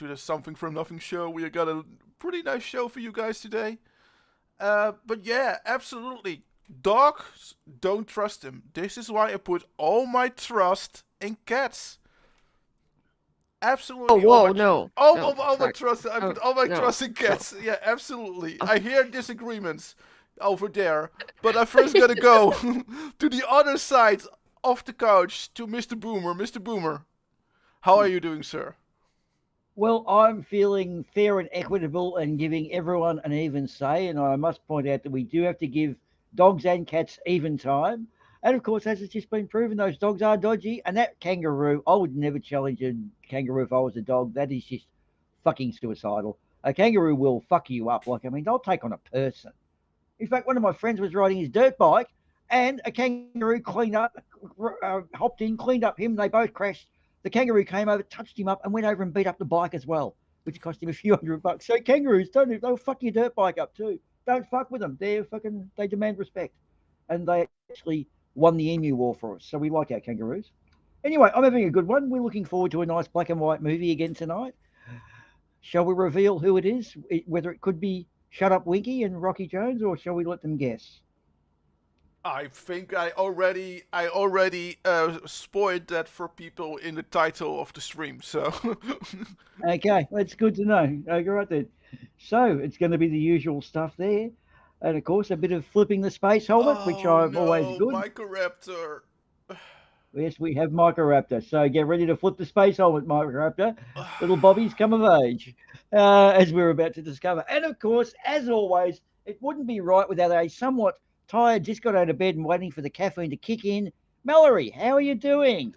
to the Something from Nothing show. We got a pretty nice show for you guys today. But yeah, absolutely. Dogs, don't trust them. This is why I put all my trust in cats. Absolutely. Oh, whoa, no. All my sorry. trust. I put Oh, all my no, trust in cats. no. Yeah, absolutely. I hear disagreements over there, but I first gotta go to the other side of the couch to Mr. Boomer. Mr. Boomer, how are you doing, sir? Well, I'm feeling fair and equitable and giving everyone an even say. And I must point out that we do have to give dogs and cats even time. And of course, as it's just been proven, those dogs are dodgy. And that kangaroo, I would never challenge a kangaroo if I was a dog. That is just fucking suicidal. A kangaroo will fuck you up. Like, I mean, they'll take on a person. In fact, one of my friends was riding his dirt bike and a kangaroo hopped in, cleaned up him. They both crashed. The kangaroo came over, touched him up, and went over and beat up the bike as well, which cost him a few $100. So kangaroos, they'll fuck your dirt bike up too. Don't fuck with them. They demand respect. And they actually won the Emu War for us. So we like our kangaroos. Anyway, I'm having a good one. We're looking forward to a nice black and white movie again tonight. Shall we reveal who it is? Whether it could be Shut Up Winky and Rocky Jones, or shall we let them guess? I think I already spoiled that for people in the title of the stream. So Okay, that's good to know. Okay, right then. So it's going to be the usual stuff there, and of course a bit of flipping the space helmet, which I'm always good. Microraptor. Yes, we have Microraptor. So get ready to flip the space helmet, Microraptor. Little Bobby's come of age, as we're about to discover. And of course, as always, it wouldn't be right without a somewhat tired, just got out of bed and waiting for the caffeine to kick in. Mallory, how are you doing?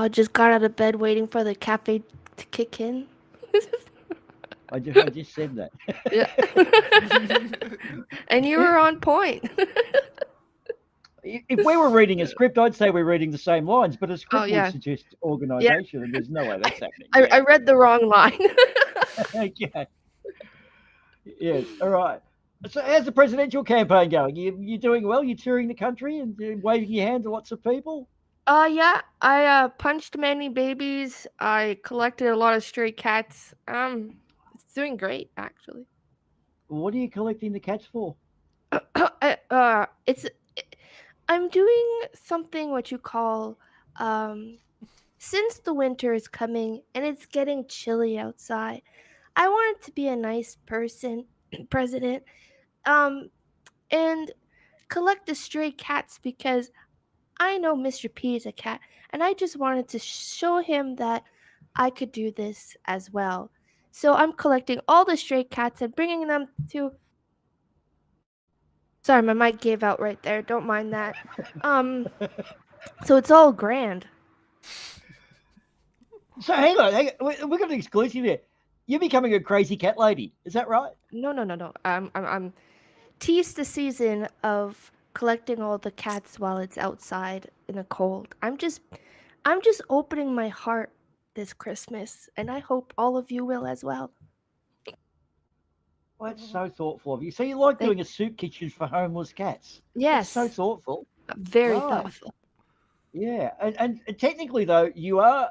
Just got out of bed waiting for the cafe to kick in. I just said that. Yeah. And you were on point. If we were reading a script, I'd say we're reading the same lines, but a script yeah. would suggest organisation, and there's no way that's happening. I read the wrong line. Okay. Yes, all right. So how's the presidential campaign going? You doing well? You touring the country and waving your hand to lots of people? Yeah, I punched many babies. I collected a lot of stray cats. It's doing great actually. What are you collecting the cats for? I'm doing something what you call since the winter is coming and it's getting chilly outside. I wanted to be a nice person, president, and collect the stray cats because I know Mr. P is a cat, and I just wanted to show him that I could do this as well. So I'm collecting all the stray cats and bringing them to. Sorry, my mic gave out right there. Don't mind that. So it's all grand. So hang on. We got an exclusive here. You're becoming a crazy cat lady. Is that right? No. I'm tis the season of collecting all the cats while it's outside in the cold. I'm just opening my heart this Christmas, and I hope all of you will as well. Well, that's so thoughtful of you. So you like doing a soup kitchen for homeless cats? Yes. That's so thoughtful. Very Right. thoughtful. Yeah, and technically though, you are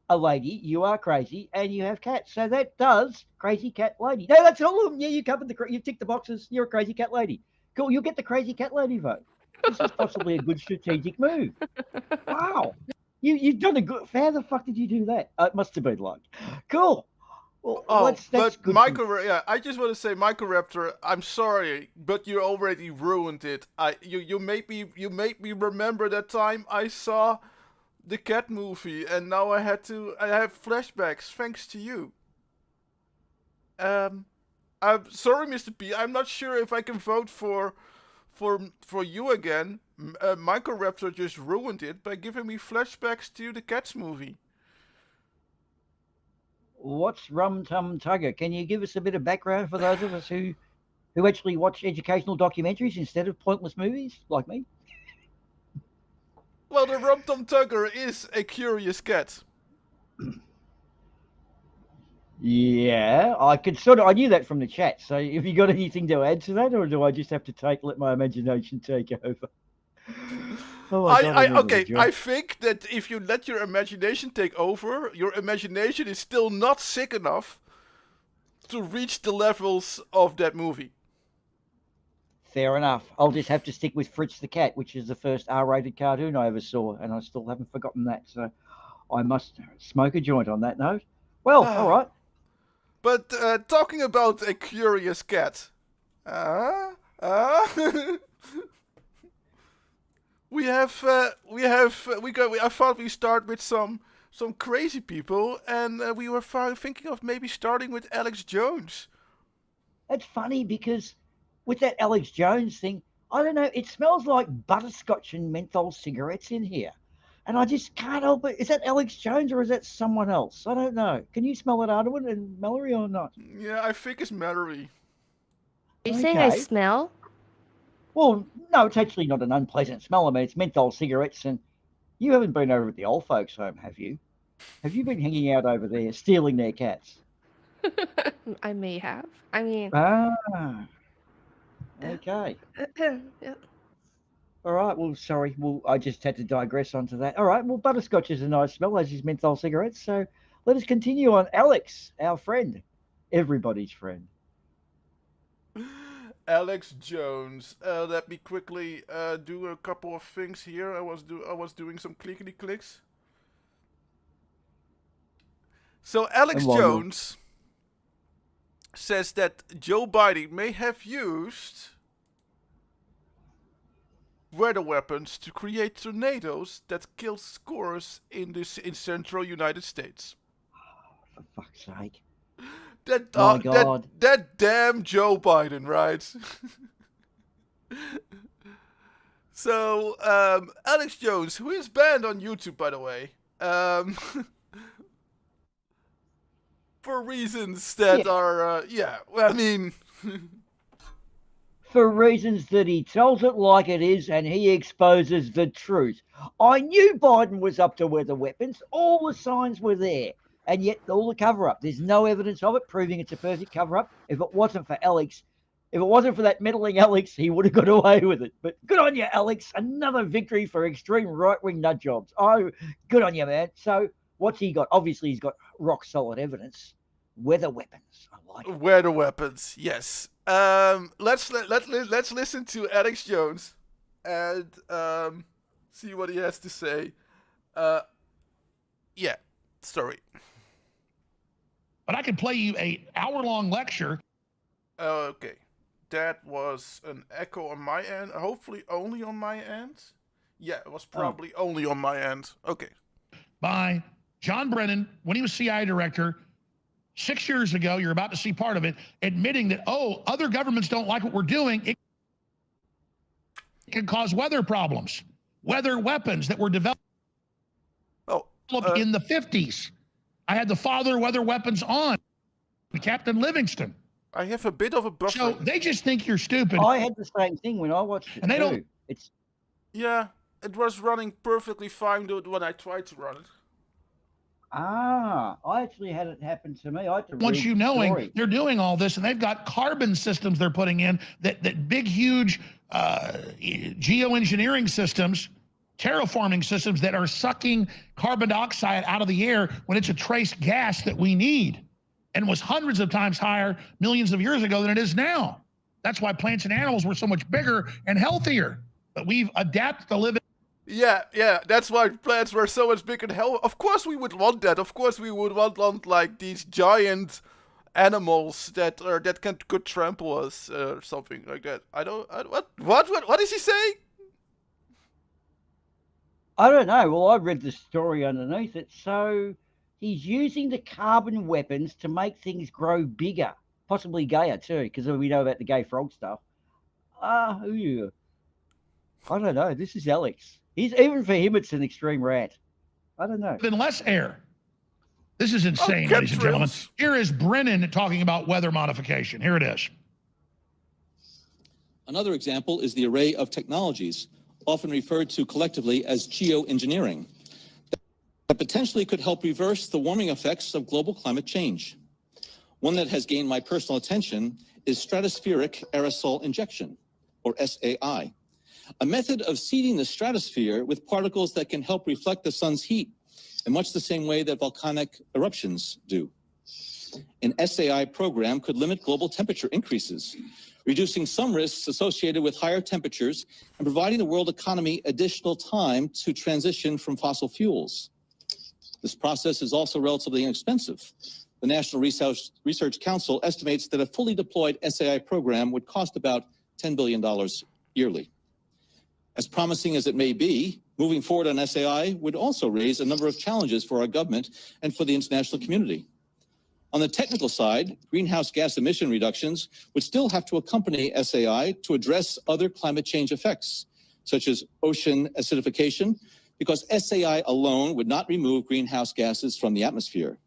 a lady, you are crazy, and you have cats. So that does crazy cat lady. No, that's all of them. Yeah, you covered you ticked the boxes. You're a crazy cat lady. Cool. You'll get the crazy cat lady vote. This is possibly a good strategic move. Wow. You've done a good. How the fuck did you do that? It must have been luck. Cool. Well, that's but good. I just want to say, Microraptor, I'm sorry, but you already ruined it. You made me remember that time I saw the cat movie, and now I have flashbacks thanks to you. I'm sorry, Mr. P. I'm not sure if I can vote for you again. Microraptor just ruined it by giving me flashbacks to the Cats movie. What's Rum Tum Tugger? Can you give us a bit of background for those of us who actually watch educational documentaries instead of pointless movies like me? Well, the Rum Tum Tugger is a curious cat. Yeah, I knew that from the chat. So have you got anything to add to that, or do I just have to let my imagination take over? Oh my God, I remember the Okay, joke. I think that if you let your imagination take over, your imagination is still not sick enough to reach the levels of that movie. Fair enough. I'll just have to stick with Fritz the Cat, which is the first R-rated cartoon I ever saw, and I still haven't forgotten that. So I must smoke a joint on that note. Well, all right. But talking about a curious cat, I thought we start with some crazy people, and we were thinking of maybe starting with Alex Jones. It's funny because with that Alex Jones thing, I don't know, it smells like butterscotch and menthol cigarettes in here. And I just can't help it. Is that Alex Jones or is that someone else? I don't know. Can you smell it, Arnold and Mallory, or not? Yeah, I think it's Mallory. Are you saying I Okay. smell? Well, no, it's actually not an unpleasant smell. I mean, it's menthol cigarettes, and you haven't been over at the old folks' home, have you? Have you been hanging out over there stealing their cats? I may have. I mean, Ah, okay. yeah. All right. Well, sorry. Well, I just had to digress onto that. All right. Well, butterscotch is a nice smell, as is menthol cigarettes. So let us continue on. Alex, our friend, everybody's friend. Alex Jones. Let me quickly do a couple of things here. I was doing some clickety clicks. So Alex Jones says that Joe Biden may have used weather weapons to create tornadoes that killed scores in central United States. For fuck's sake. My God. That damn Joe Biden, right? So, Alex Jones, who is banned on YouTube, by the way, for reasons that are, I mean... For reasons that he tells it like it is and he exposes the truth. I knew Biden was up to weather weapons. All the signs were there. And yet all the cover-up. There's no evidence of it proving it's a perfect cover-up. If it wasn't for Alex, if it wasn't for that meddling Alex, he would have got away with it. But good on you, Alex. Another victory for extreme right-wing nut jobs. Oh, good on you, man. So what's he got? Obviously, he's got rock-solid evidence. Weather weapons. I like it. Weather weapons, yes. Let's listen to Alex Jones and see what he has to say. Yeah, sorry. But I could play you an hour-long lecture. Okay, that was an echo on my end. Hopefully, only on my end. Yeah, it was probably only on my end. Okay. By John Brennan when he was CIA director 6 years ago. You're about to see part of it, admitting that, other governments don't like what we're doing. It can cause weather problems, weather weapons that were developed in the 50s. I had the father weather weapons on, Captain Livingston. I have a bit of a buffer. So they just think you're stupid. I had the same thing when I watched it, and they too. Yeah, it was running perfectly fine when I tried to run it. I actually had it happen to me. I had to Once you knowing they're doing all this, and they've got carbon systems they're putting in, that big, huge geoengineering systems, terraforming systems that are sucking carbon dioxide out of the air when it's a trace gas that we need, and was hundreds of times higher millions of years ago than it is now. That's why plants and animals were so much bigger and healthier. But we've adapted to live. Yeah, that's why plants were so much bigger and healthy. Of course we would want that. Of course we would want like these giant animals that could trample us or something like that. What is he saying? I don't know. Well, I read the story underneath it. So he's using the carbon weapons to make things grow bigger, possibly gayer too, because we know about the gay frog stuff. I don't know. This is Alex. Even for him, it's an extreme rant. I don't know. Than less air. This is insane, ladies and gentlemen. Here is Brennan talking about weather modification. Here it is. Another example is the array of technologies, often referred to collectively as geoengineering, that potentially could help reverse the warming effects of global climate change. One that has gained my personal attention is stratospheric aerosol injection, or SAI, a method of seeding the stratosphere with particles that can help reflect the sun's heat in much the same way that volcanic eruptions do. An SAI program could limit global temperature increases, reducing some risks associated with higher temperatures and providing the world economy additional time to transition from fossil fuels. This process is also relatively inexpensive. The National Research Council estimates that a fully deployed SAI program would cost about $10 billion yearly. As promising as it may be, moving forward on SAI would also raise a number of challenges for our government and for the international community. On the technical side, greenhouse gas emission reductions would still have to accompany SAI to address other climate change effects, such as ocean acidification, because SAI alone would not remove greenhouse gases from the atmosphere.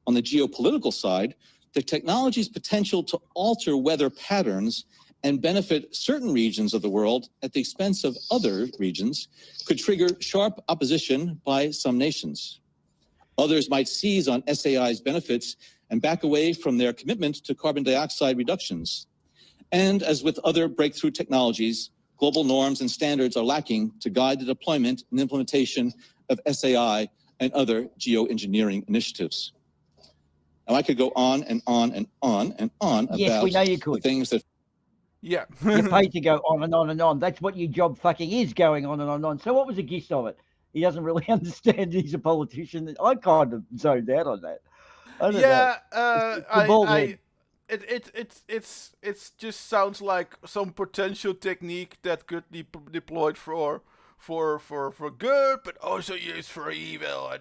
On the geopolitical side, the technology's potential to alter weather patterns and benefit certain regions of the world at the expense of other regions could trigger sharp opposition by some nations. Others might seize on SAI's benefits and back away from their commitment to carbon dioxide reductions. And as with other breakthrough technologies, global norms and standards are lacking to guide the deployment and implementation of SAI and other geoengineering initiatives. Now, I could go on and on and on and on Yes, about we know you the could. things that Yeah. You're paid to go on and on and on. That's what your job fucking is, going on and on and on. So what was the gist of it? He doesn't really understand he's a politician. I kind of zoned out on that. I don't know. The bald head. It just sounds like some potential technique that could be deployed for good, but also used for evil.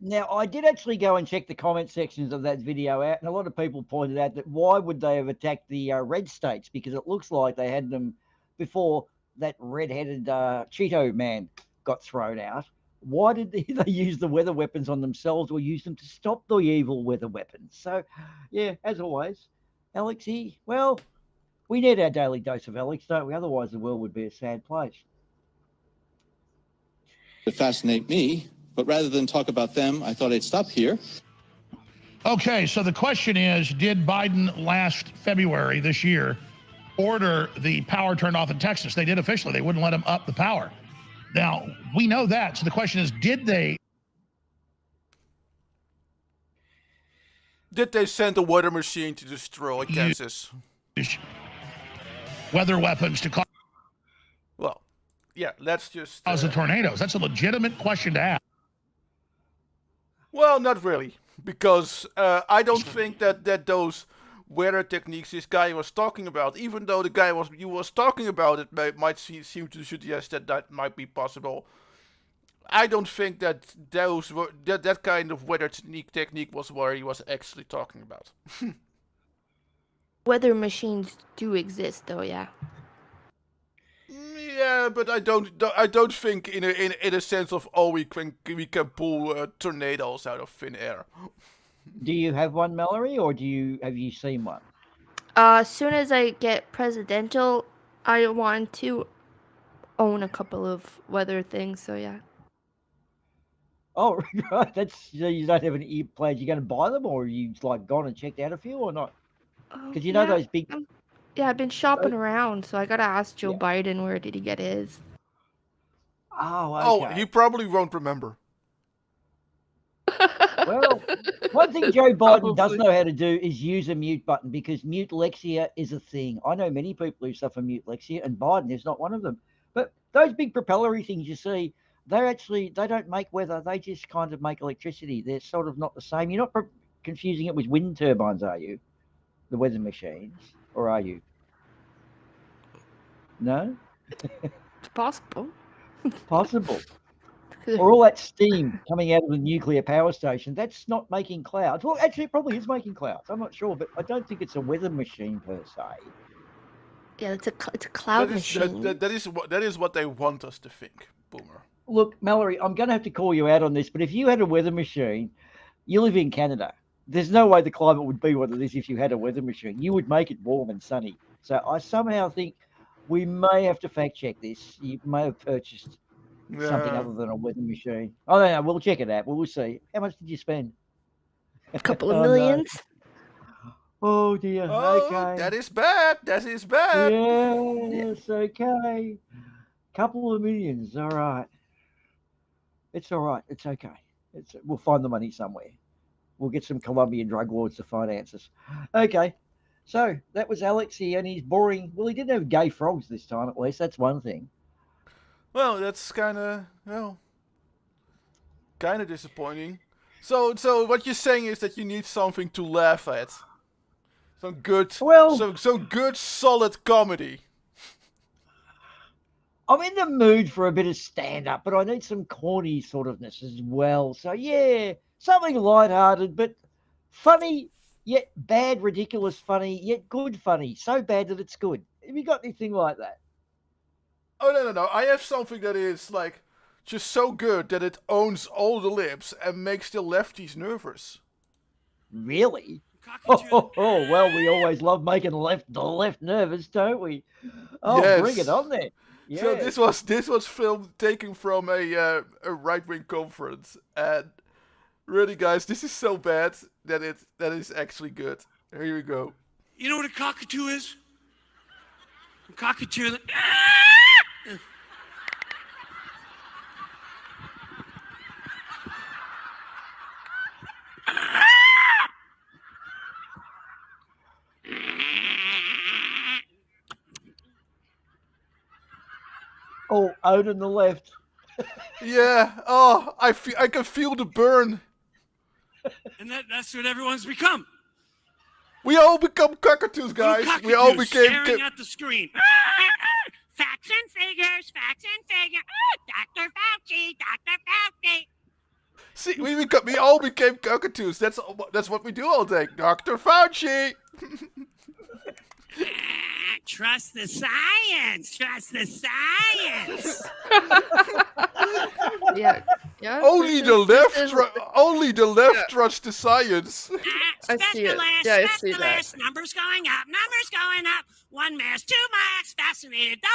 Now, I did actually go and check the comment sections of that video out, and a lot of people pointed out that why would they have attacked the red states? Because it looks like they had them before that red-headed Cheeto man got thrown out. Why did they use the weather weapons on themselves or use them to stop the evil weather weapons? So, yeah, as always, Alex, well, we need our daily dose of Alex, don't we? Otherwise, the world would be a sad place. fascinate me, but rather than talk about them, I thought I'd stop here. Okay, so the question is, did Biden last February this year order the power turned off in Texas? They did officially. They wouldn't let them up the power. Now, we know that. So the question is, did they send a weather machine to destroy Kansas? Weather weapons to cause Well, yeah, let's just... the tornadoes? That's a legitimate question to ask. Well, not really. Because I don't think that those weather techniques this guy was talking about, even though the guy was talking about it, might seem to suggest that might be possible. I don't think that that kind of weather technique was what he was actually talking about. Weather machines do exist, though, yeah. Yeah, but I don't think in a sense of we can pull tornadoes out of thin air. Do you have one, Mallory, or have you seen one? As soon as I get presidential, I want to own a couple of weather things, so yeah. Oh, right. You don't have any plans. You're going to buy them, or you gone and checked out a few, or not? Because you know those big. Yeah, I've been shopping around, so I gotta ask Joe Biden where did he get his. Oh, okay. Oh, he probably won't remember. Well, one thing Joe Biden does know how to do is use a mute button, because mute lexia is a thing. I know many people who suffer mute lexia, and Biden is not one of them. But those big propellery things you see, they don't make weather. They just kind of make electricity. They're sort of not the same. You're not confusing it with wind turbines, are you? The weather machines, or are you? No? It's possible. Possible. Or all that steam coming out of the nuclear power station, that's not making clouds. Well, actually, it probably is making clouds. I'm not sure, but I don't think it's a weather machine per se. Yeah, it's a cloud machine. That is what they want us to think, Boomer. Look, Mallory, I'm going to have to call you out on this, but if you had a weather machine, you live in Canada. There's no way the climate would be what it is if you had a weather machine. You would make it warm and sunny. So I somehow think we may have to fact check this. You may have purchased something other than a weather machine. I don't know. We'll check it out. We'll see. How much did you spend? A couple of millions. Oh dear. Oh, Okay. that is bad. That is bad. Yes. Okay. Couple of millions. All right. It's all right. It's okay. We'll find the money somewhere. We'll get some Colombian drug lords to finance us. Okay. So that was Alexi and his boring. Well, he didn't have gay frogs this time, at least. That's one thing. Well, that's kind of disappointing. So what you're saying is that you need something to laugh at. Some good, Well, some good solid comedy. I'm in the mood for a bit of stand up, but I need some corny sort ofness as well. So, yeah, something light-hearted, but funny, yet bad, ridiculous funny, yet good funny. So bad that it's good. Have you got anything like that? Oh no! I have something that is like just so good that it owns all the lips and makes the lefties nervous. Really? Well, we always love making the left nervous, don't we? Oh, bring it Yes. on then. So Yeah. this was filmed taken from a right wing conference, and really, guys, this is so bad that that is actually good. Here we go. You know what a cockatoo is? A cockatoo. Oh, out on the left. Yeah. Oh, I can feel the burn. And that's what everyone's become. We all become cockatoos, guys. Little We all cockatoos became. staring at the screen. Facts and figures, facts and figures. Dr. Fauci, Dr. Fauci. See, we all became cockatoos. That's what we do all day. Dr. Fauci. Trust the science. Trust the science. Yeah. Yeah. Only the left trusts the science. I see it. Specialist, Yeah, I see that. specialist. Numbers going up. Numbers going up. 1 mask, 2 masks. Fascinated. Double.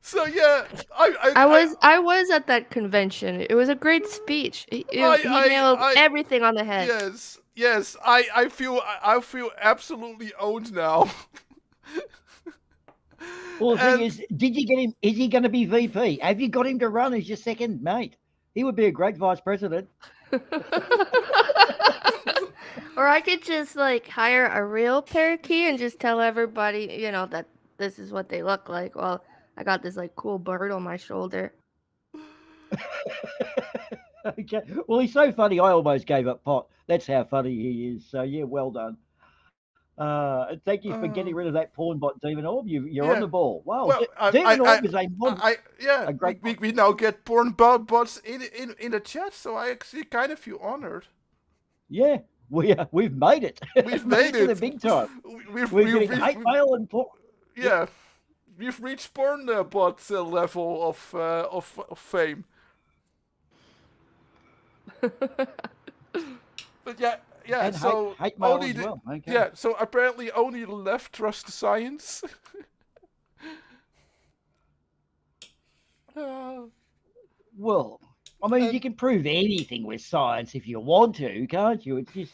So yeah, I was at that convention. It was a great speech. He nailed everything on the head. Yes. I feel absolutely owned now. Well, the thing is, did you get him? Is he going to be VP? Have you got him to run as your second mate? He would be a great vice president. Or I could just like hire a real parakeet and just tell everybody, that this is what they look like. Well, I got this like cool bird on my shoulder. Okay. Well, he's so funny. I almost gave up pot. That's how funny he is. So yeah, well done. And thank you for getting rid of that porn bot, Demon Orb. You're on the ball. Wow, Well, Demon Orb is a great we now get porn bots in the chat, so I actually kind of feel honored. Yeah, we've made it. We've made it. The big time. We're getting hate mail and porn. Yeah, we've reached porn bot level of fame. But yeah. And So hate mail only as well. Okay. yeah. So apparently only the left trusts science. Well, I mean, you can prove anything with science if you want to, can't you? It's just,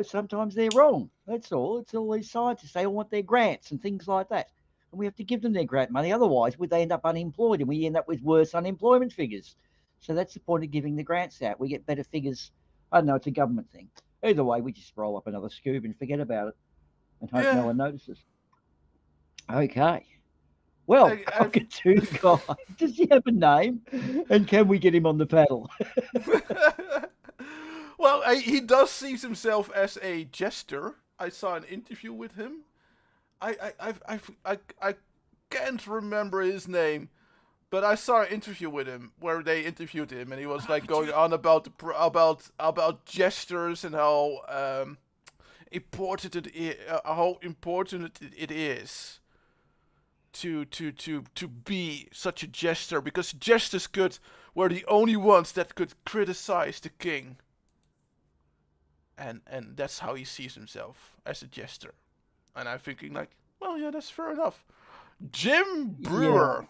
sometimes they're wrong. That's all. It's all these scientists. They all want their grants and things like that. And we have to give them their grant money. Otherwise, they end up unemployed and we end up with worse unemployment figures. So that's the point of giving the grants out. We get better figures. I don't know. It's a government thing. Either way, we just roll up another scoop and forget about it and hope no one notices. Okay. Well, cockatoo guy. Does he have a name? And can we get him on the panel? Well, he does see himself as a jester. I saw an interview with him. I can't remember his name, but I saw an interview with him where they interviewed him, and he was like going on about about jesters and how important it is to be such a jester, because jesters were the only ones that could criticize the king. And that's how he sees himself, as a jester. And I'm thinking like, well, yeah, that's fair enough. Jim Brewer.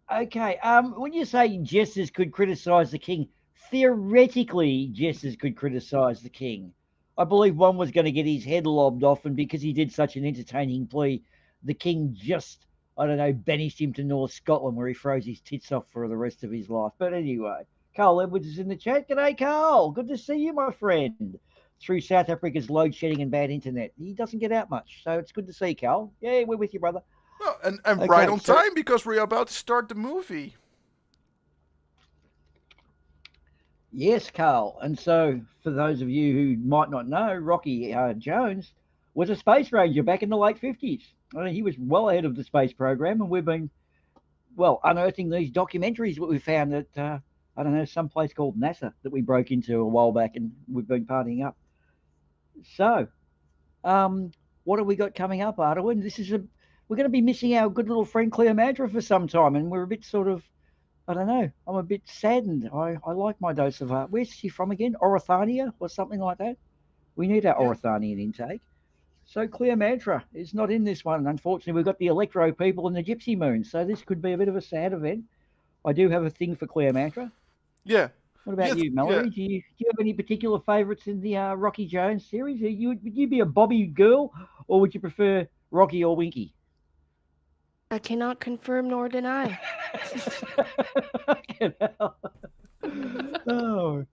Yeah. Okay. When you say jesters could criticize the king theoretically, jesters could criticise the king. I believe one was going to get his head lobbed off, and because he did such an entertaining plea, the king just, I don't know, banished him to North Scotland where he froze his tits off for the rest of his life. But anyway, Carl Edwards is in the chat. G'day, Carl. Good to see you, my friend. Through South Africa's load shedding and bad internet. He doesn't get out much, so it's good to see, Carl. Yeah, we're with you, brother. Oh, and Okay, right on so- time because we're about to start the movie. Yes, Carl. And so, for those of you who might not know, Rocky Jones was a space ranger back in the late 50s. I mean, he was well ahead of the space program, and we've been, well, unearthing these documentaries that we found at, I don't know, some place called NASA that we broke into a while back, and we've been partying up. So, what have we got coming up, Ardoin? We're going to be missing our good little friend Cleomatra for some time, and we're a bit sort of, I don't know, I'm a bit saddened. I like my dose of, where's she from again? Orithania or something like that? We need our Orithanian intake. So Cleomatra is not in this one. Unfortunately, we've got the Electro people and the Gypsy Moon, so this could be a bit of a sad event. I do have a thing for Cleomatra. Yeah. What about Yes, you, Mallory? yeah. Do you have any particular favourites in the Rocky Jones series? Would you be a Bobby girl, or would you prefer Rocky or Winky? I cannot confirm nor deny. Oh.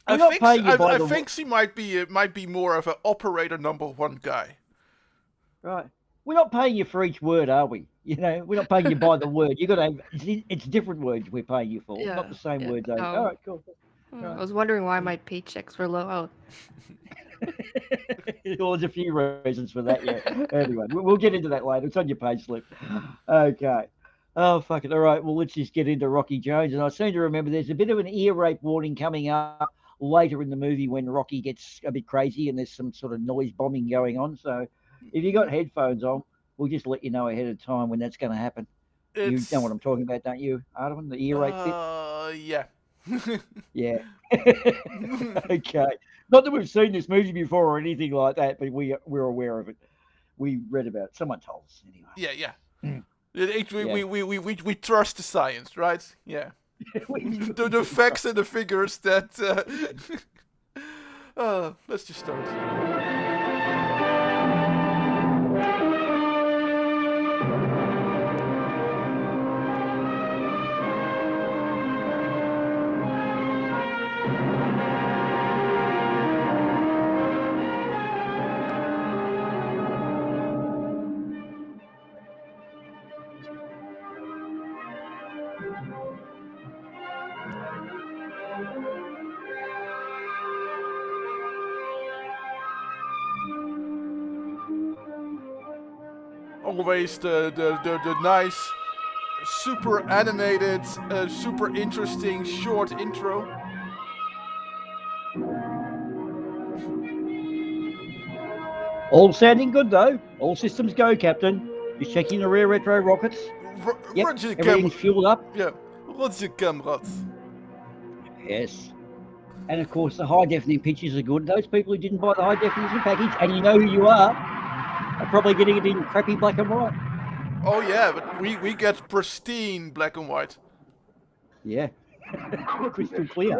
I I'm not think paying you by I the think she might be more of an operator number one guy. Right. We're not paying you for each word, are we? You know, we're not paying you by the word. You got to have it's different words we're paying you for, not the same words. no. All right, cool. I was wondering why my paychecks were low. Well, there's a few reasons for that, yeah. Anyway, we'll get into that later. It's on your page slip. Okay. Oh, fuck it. All right, well, let's just get into Rocky Jones. And I seem to remember there's a bit of an ear rape warning coming up later in the movie when Rocky gets a bit crazy and there's some sort of noise bombing going on. So if you got headphones on, we'll just let you know ahead of time when that's going to happen. You know what I'm talking about, don't you, Arden? The ear rape bit? Yeah. Yeah. Okay. Not that we've seen this movie before or anything like that, but we're aware of it. We read about it. Someone told us anyway. Yeah. Mm. We trust the science, right? Yeah. the facts and the figures that. Let's just start. Always the nice, super animated, super interesting short intro. All sounding good though. All systems go, Captain. Just checking the rear retro rockets. Yep, Roger, everything's fueled up. Yeah, Roger, comrades. Yes. And of course, the high definition pictures are good. Those people who didn't buy the high definition package, and you know who you are probably getting it in crappy black and white. Oh yeah, but we get pristine black and white. Yeah. Crystal clear.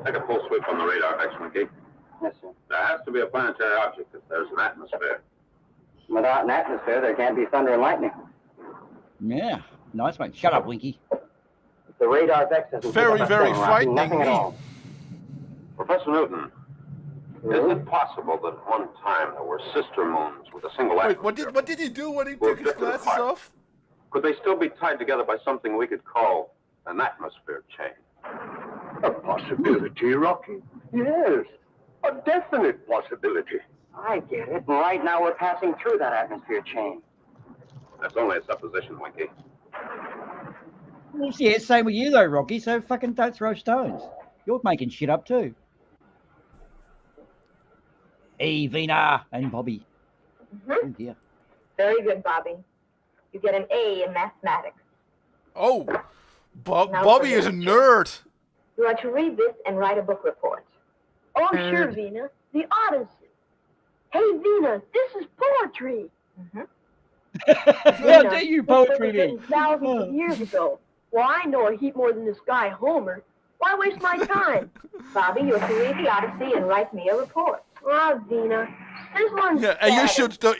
Take a full sweep on the radar, X-Monkey. Yes, sir. There has to be a planetary object if there's an atmosphere. Without an atmosphere, there can't be thunder and lightning. Yeah. Nice, mate. Shut up, Winky. If the radar X doesn't Very, pick up a very thing, frightening. nothing at all. Professor Newton, is it possible that at one time there were sister moons with a single Wait, atmosphere? what did he do when he took his glasses off? Could they still be tied together by something we could call an atmosphere chain? A possibility, Rocky. Yes, a definite possibility. I get it. And right now we're passing through that atmosphere chain. That's only a supposition, Winky. Yeah, same with you though, Rocky. So fucking don't throw stones. You're making shit up too. Hey, Vina and Bobby. Oh dear. Very good, Bobby. You get an A in mathematics. Oh, Now Bobby for is a this. nerd. You are to read this and write a book report. Oh, sure, Vina. The Odyssey. Hey, Vina, this is poetry. How dare you, This book poetry was me? written thousands of years ago. Well, I know a heap more than this guy Homer. Why waste my time? Bobby, you have to read the Odyssey and write me a report. Oh, Vina, this one's Yeah, and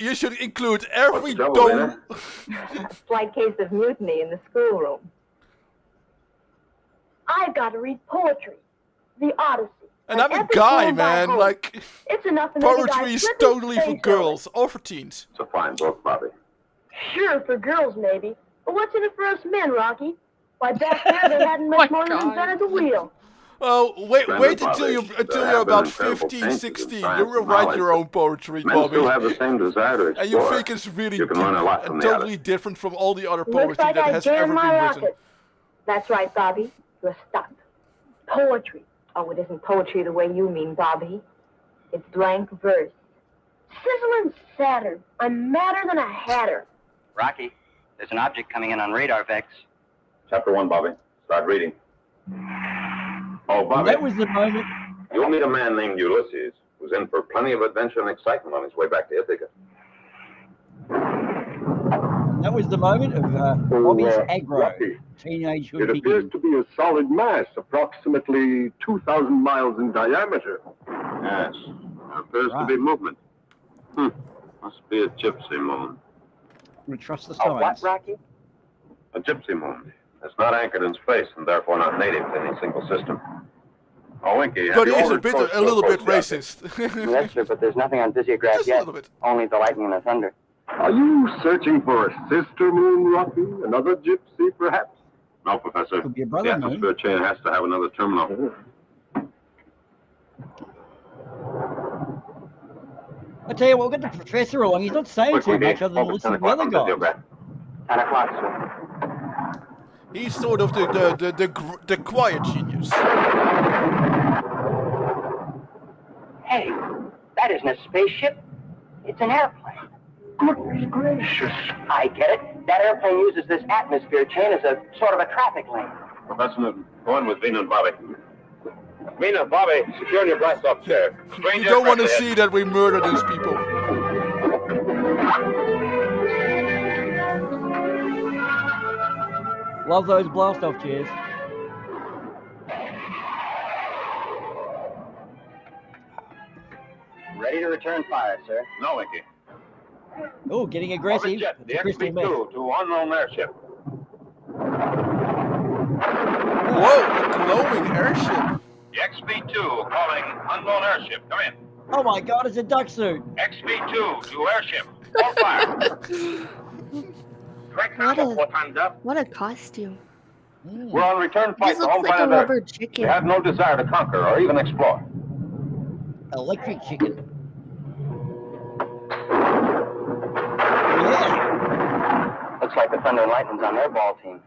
you should include every dome. A slight case of mutiny in the schoolroom. I've got to read poetry, the Odyssey. And I'm a epic guy, poem by man. Homer. Like, It's enough to make a guy poetry is flip his totally for face girls or for teens. It's a fine book, Bobby. over. Sure, for girls maybe, but what's in it for us men, Rocky? Why, back there they hadn't much more than invented the wheel. Oh, wait Splendid, until you're Bobby. There have about been incredible 15, changes in 16. science You will and write knowledge, your own poetry, Men Bobby. still have the same desire to explore. And you think it's really You deep can learn a lot and from the totally others. different from all the other Looks poetry like that I has jammed ever my been written. rocket. That's right, Bobby. You're stuck. Poetry. Oh, it isn't poetry the way you mean, Bobby. It's blank verse. Sizzling Saturn. I'm madder than a hatter. Rocky, there's an object coming in on radar, Vex. Chapter 1, Bobby. Start reading. Oh, And Bobby, that was the moment. you'll meet a man named Ulysses who's in for plenty of adventure and excitement on his way back to Ithaca. That was the moment of Bobby's aggro. Rocky, Teenagehood it appears beginning. to be a solid mass, approximately 2,000 miles in diameter. Yes. There appears to Right. be movement. Must be a gypsy moon. We trust the Oh, what, science. Rocky? A gypsy moon. It's not anchored in space and therefore not native to any single system. Oh, Winky, have But you he is already approached a little those bit folks racist. Yes, sir, but there's nothing on Visiograph Just a yet. little bit. Only the lightning and the thunder. Are you searching for a sister moon, Rocky? Another gypsy, perhaps? No, Professor. Could be a The brother moon. atmosphere chain has to have another terminal. I tell you what, we've got the professor along. He's not saying Quick, too Winky. much other than Focus, listen 10 to the other o'clock on guys. Visiograph. 10 o'clock, sir. He's sort of the quiet genius. Hey, that isn't a spaceship. It's an airplane. Goodness gracious. I get it. That airplane uses this atmosphere chain as a sort of a traffic lane. Professor Newton, go in with Vina and Bobby. Vina, Bobby, secure in your blast-off chair. You don't want to see that we murder these people. Love those blast-off chairs. Ready to return fire, sir. No, Winky. Oh, getting Orbit aggressive. jet, It's the a crystal meth. XB-2 to unknown airship. Whoa, a glowing airship. The XB-2 calling unknown airship. Come in. Oh my God, it's a duck suit. XB-2 to airship. Hold fire. Correct What now, a- 4 times up. What a costume. We're on return flight This to home looks like a planet Earth. rubber We chicken. have no desire to conquer or even explore. Electric chicken. Yeah. Looks like the Thunder and Lightning's on their ball team.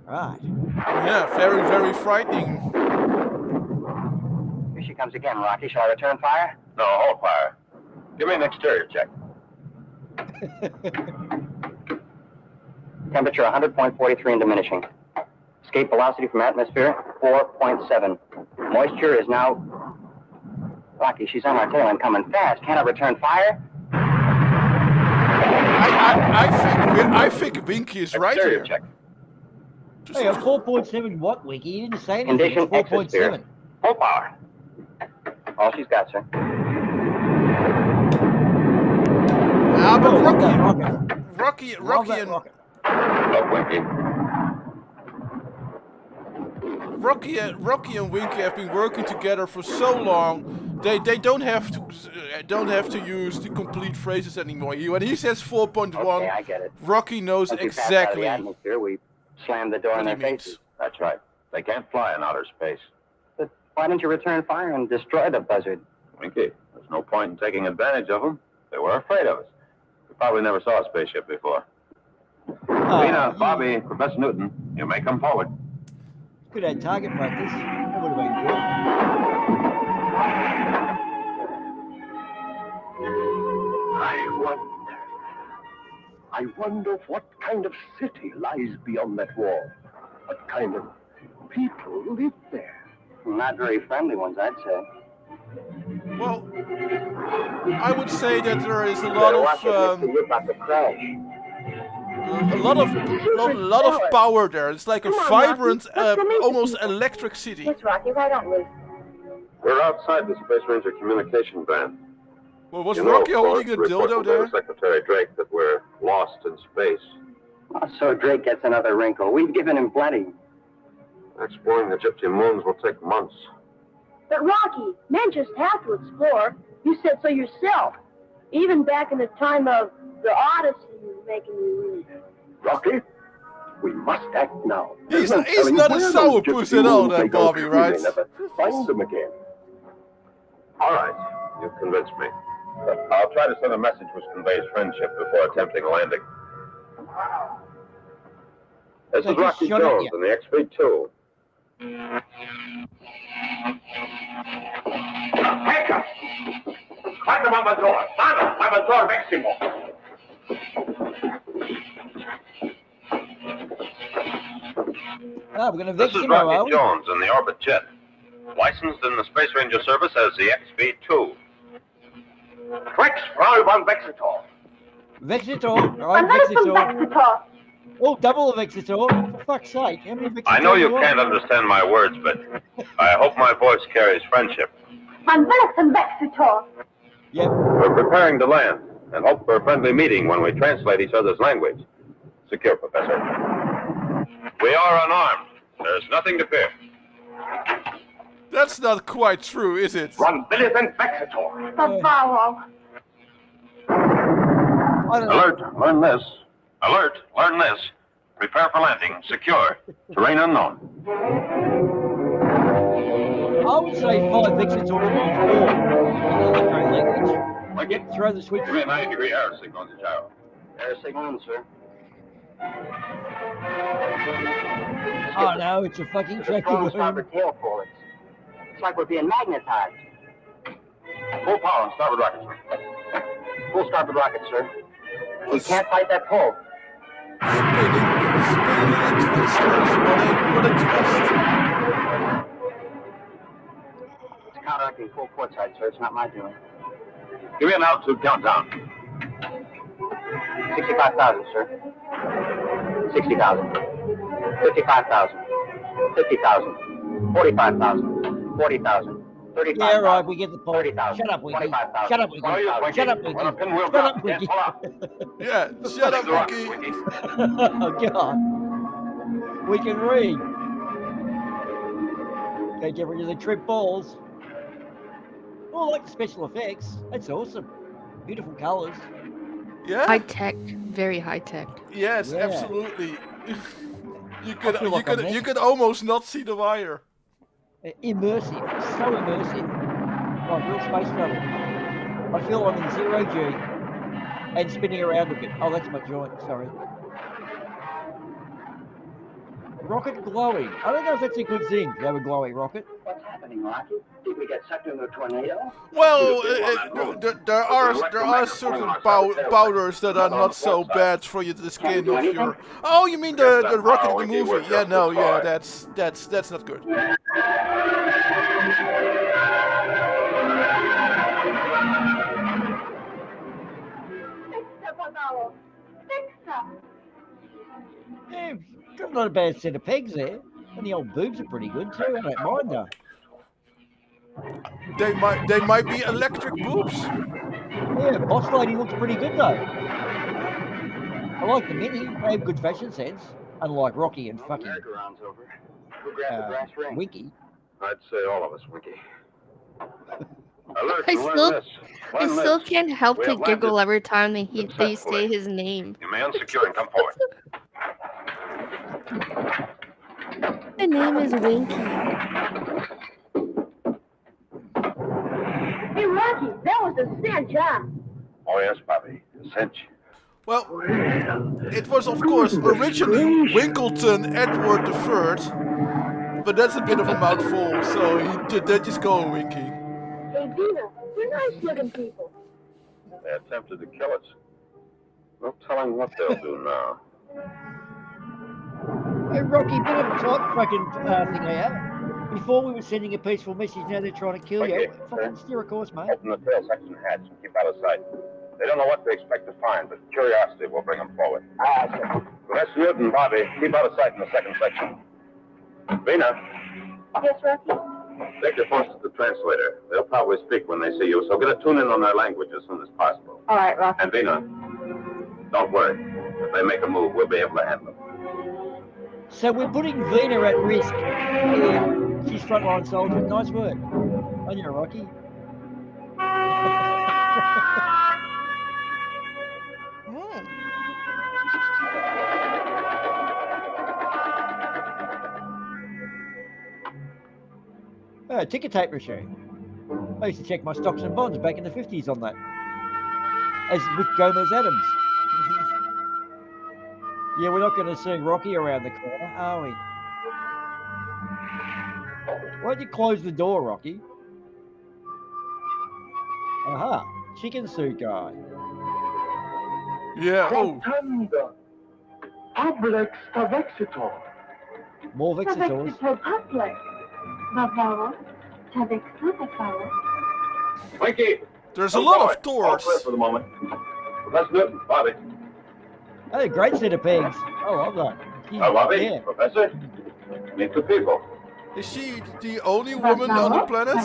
Right. Yeah, very, very frightening. Here she comes again, Rocky. Shall I return fire? No, hold fire. Give me an exterior check. Temperature 100.43 and diminishing. Escape velocity from atmosphere 4.7. Moisture is now... Rocky, she's on our tail and coming fast. Can I return fire? I think Winky is right Exterior here. check. Hey, a 4.7 what, Wiki? You didn't say anything. Condition It's 4.7. exosphere. Full power. All she's got, sir. Ah, but Oh, Rocky, that rocket. Rocky, Love Rocky, that and rocket. Look, Winky. Rocky and Winky have been working together for so long. They don't have to use the complete phrases anymore. When he says 4.1, Okay, I get it. Rocky knows Once we pass out of the exactly atmosphere, we slam the door in what he their means. faces. That's right. They can't fly in outer space. But why didn't you return fire and destroy the buzzard? Winky, there's no point in taking advantage of them. They were afraid of us. We probably never saw a spaceship before. Oh, Vina, Bobby, Professor Newton, you may come forward. Good at target practice. That would have been good. I wonder what kind of city lies beyond that wall. What kind of people live there? Not very friendly ones, I'd say. Well, I would say that there is a lot of Watch it, mister. You're about to crash. A lot of power there. It's like a Come on, vibrant, Rocky. Let's go meet the almost people. electric city. Yes, Rocky, why don't we? We're outside the Space Ranger communication band. Well, was You know, Rocky of course, holding a report dildo from there? Secretary Drake that we're lost in space. So Drake gets another wrinkle. We've given him plenty. Exploring the Gypsy moons will take months. But Rocky, men just have to explore. You said so yourself. Even back in the time of the Odyssey, you were making me read. Rocky, we must act now. He's There's no telling not a where those sourpuss gypsy at all, moons that may go Bobby, to. right? We may never find them again. All right, you've convinced me. I'll try to send a message which conveys friendship before attempting a landing. This is Rocky Jones in the XV-2. Venga! Quando Mamador! Vamos, Mamador, Maximo! Oh, we're going to This vex is him, are Rocky we? Jones in the Orbit Jet. Licensed in the Space Ranger service as the XV-2. Rex, Frau von Vexitor. Vexitor. Right, Another from Vexitor. Vexitor. Oh, double Vexitor. For fuck's sake. How many Vexitors I know you do can't want? understand my words, but I hope my voice carries friendship. Von Vexitor. Yep. We're preparing to land and hope for a friendly meeting when we translate each other's language. Secure, Professor. We are unarmed. There's nothing to fear. That's not quite true, is it? Von Wilhelm Vexitor. The Barrow. I don't know. Alert, learn this. Alert, learn this. Prepare for landing. Secure. Terrain unknown. I would say 5 Vexitors on 4 in electro language. Yep, throw the switch. 90-degree air signal on the gyro. Air signal in, sir. Oh no, it's a fucking tractor Strong balloon. starboard tail pull. It's like we're being magnetized. Full power on starboard rockets. Full starboard rocket, sir. We can't fight that pull. Spinning twisters. What a twist. It's counteracting full port side, sir. It's not my doing. Give me an altitude countdown. 65,000, sir. 60,000. 55,000. 50,000. 45,000. 40,000. 35,000. Yeah, right, we get the point. 30,000. Shut up, Wiki. 25,000. Shut up, Wiki. Shut up, Wiki. Shut up, Wiki. Yeah, shut up, Wiki. Oh, God. We can read. Okay, get rid of the trip balls. Oh, I like the special effects. That's awesome. Beautiful colours. Yeah? High tech, very high tech. Yes, Yeah. absolutely. you I feel like I'm you could almost not see the wire. Immersive. So immersive. Like real space travel. I feel I'm in 0G and spinning around a bit. Oh, that's my joint. Sorry. Rocket glowing. I don't know if that's a good thing to have a glowing rocket. What's happening, Rocky? Did we get sucked into a tornado? Well, there are certain powders that are not so bad for you the skin of your. Oh, you mean the rocket in the movie? Yeah, no, yeah, that's not good. Yeah, got not a bad set of pegs there. And the old boobs are pretty good too. I don't mind though. They might be electric boobs. Yeah, boss lady looks pretty good though. I like the mini. They have good fashion sense. Unlike Rocky and fucking Winky. I'd say all of us, Winky. Alert, I learn still this. can't help We to have giggle landed every time they say successfully. his name. You may unsecure and come forward. The name is Winky. Hey, Rocky, that was a cinch, huh? Oh, yes, Bobby. A cinch. Well, it was of course originally Winkleton Edward III, but that's a bit of a mouthful, so they just call him Winky. Hey, Dina, we're nice-looking people. They attempted to kill us. No telling what they'll do now. Hey, Rocky, bit of a tight fucking thing there. Before we were sending a peaceful message, now they're trying to kill you. Okay, Fucking steer a course, mate. Open the tail section hatch and keep out of sight. They don't know what to expect to find, but curiosity will bring them forward. Sir. Professor Newton, Bobby, keep out of sight in the second section. Vina, Yes, Rocky? take your post to the translator. They'll probably speak when they see you, so get a tune in on their language as soon as possible. All right, Rocky. And Vina, don't worry. If they make a move, we'll be able to handle them. So we're putting Vina at risk. Yeah, she's frontline soldier. Nice work. On you, Rocky. Oh, ticker tape machine. I used to check my stocks and bonds back in the 50s on that. As with Gomez Adams. Yeah, we're not going to see Rocky around the corner, are we? Why'd you close the door, Rocky? Aha, chicken suit guy. Yeah, oh. Rotunda. Publix Tavexitor. More Vexitors. Public. Bavaro. Tavexitor. Mikey! There's a lot of All doors. clear for the moment. Professor Newton, Bobby. Oh, great set of pegs. I love that. Gee, Bobby, yeah. Professor. Meet the people. Is she the only woman on the planet?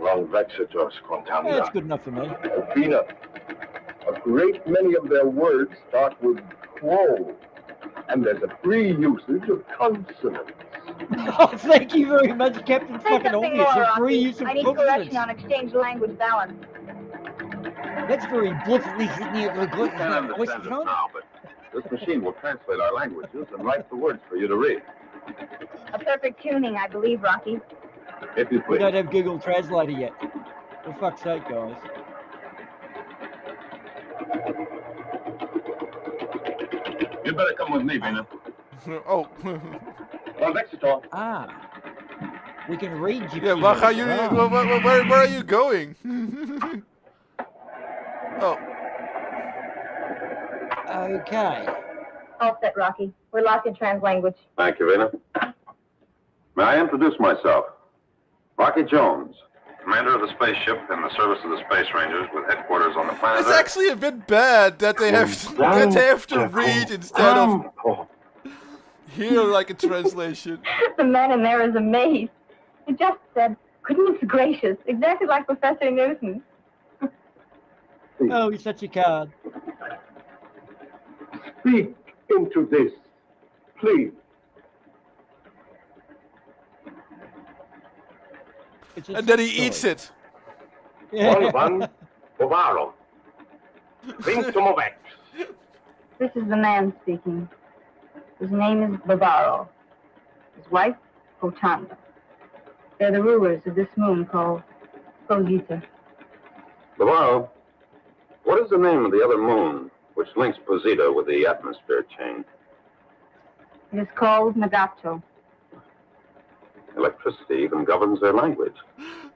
Long Vexitors, Yeah, Quantanda. it's good enough for me. Vina. A great many of their words start with quo. And there's a free usage of consonants. Oh, thank you very much, Captain Say fucking something obvious. more, A free Rocky. use of I need consonants. correction on exchange language balance. That's very bluntly You can't understand us now, but this machine will translate our languages and write the words for you to read. A perfect tuning, I believe, Rocky. If you We please. don't have Google Translator yet. For fuck's sake, guys. You better come with me, Vina. Oh. Long Vexitor. Ah. We can read Gypsy. Yeah, waar gaan jullie, Ah. where are you going? Oh. Okay. All set, Rocky. We're locked in trans language. Thank you, Vina. May I introduce myself? Rocky Jones, commander of the spaceship in the service of the Space Rangers with headquarters on the planet It's Earth. actually a bit bad that they have to read instead of hear like a translation. The man in there is amazed. He just said, goodness gracious, exactly like Professor Newton. Oh, he's such a card. Speak into this, please. And then he eats it. Yeah. One, Bovaro. This is the man speaking. His name is Bavaro. His wife, Rotunda. They're the rulers of this moon called Posita. Bovaro, what is the name of the other moon which links Posita with the atmosphere chain? It is called Nagato. Electricity even governs their language.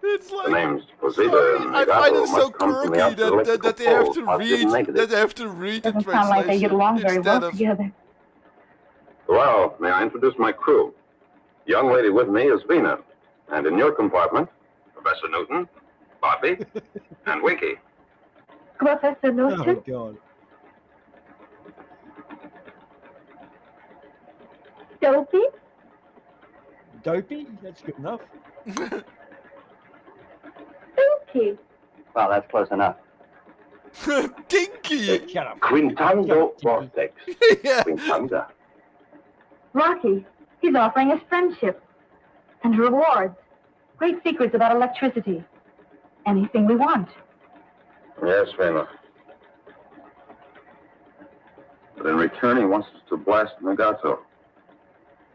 It's like, The names Posita sorry, and I find Nagato it so must come from the quirky opposite that electrical they have poles, to positive and read negative. that they have to read the Doesn't sound like they get along very instead well of together. Well, may I introduce my crew? The young lady with me is Vina, and in your compartment, Professor Newton, Bobby, and Winky. Professor Oh, Newton? God. Dopey? Dopey? That's good enough. Dopey. Well, that's close enough. Dinky. Shut up. Quintando vortex. Yeah. Quintanda. Rocky, he's offering us friendship and rewards. Great secrets about electricity. Anything we want. Yes, Vina. But in return, he wants us to blast Nagato.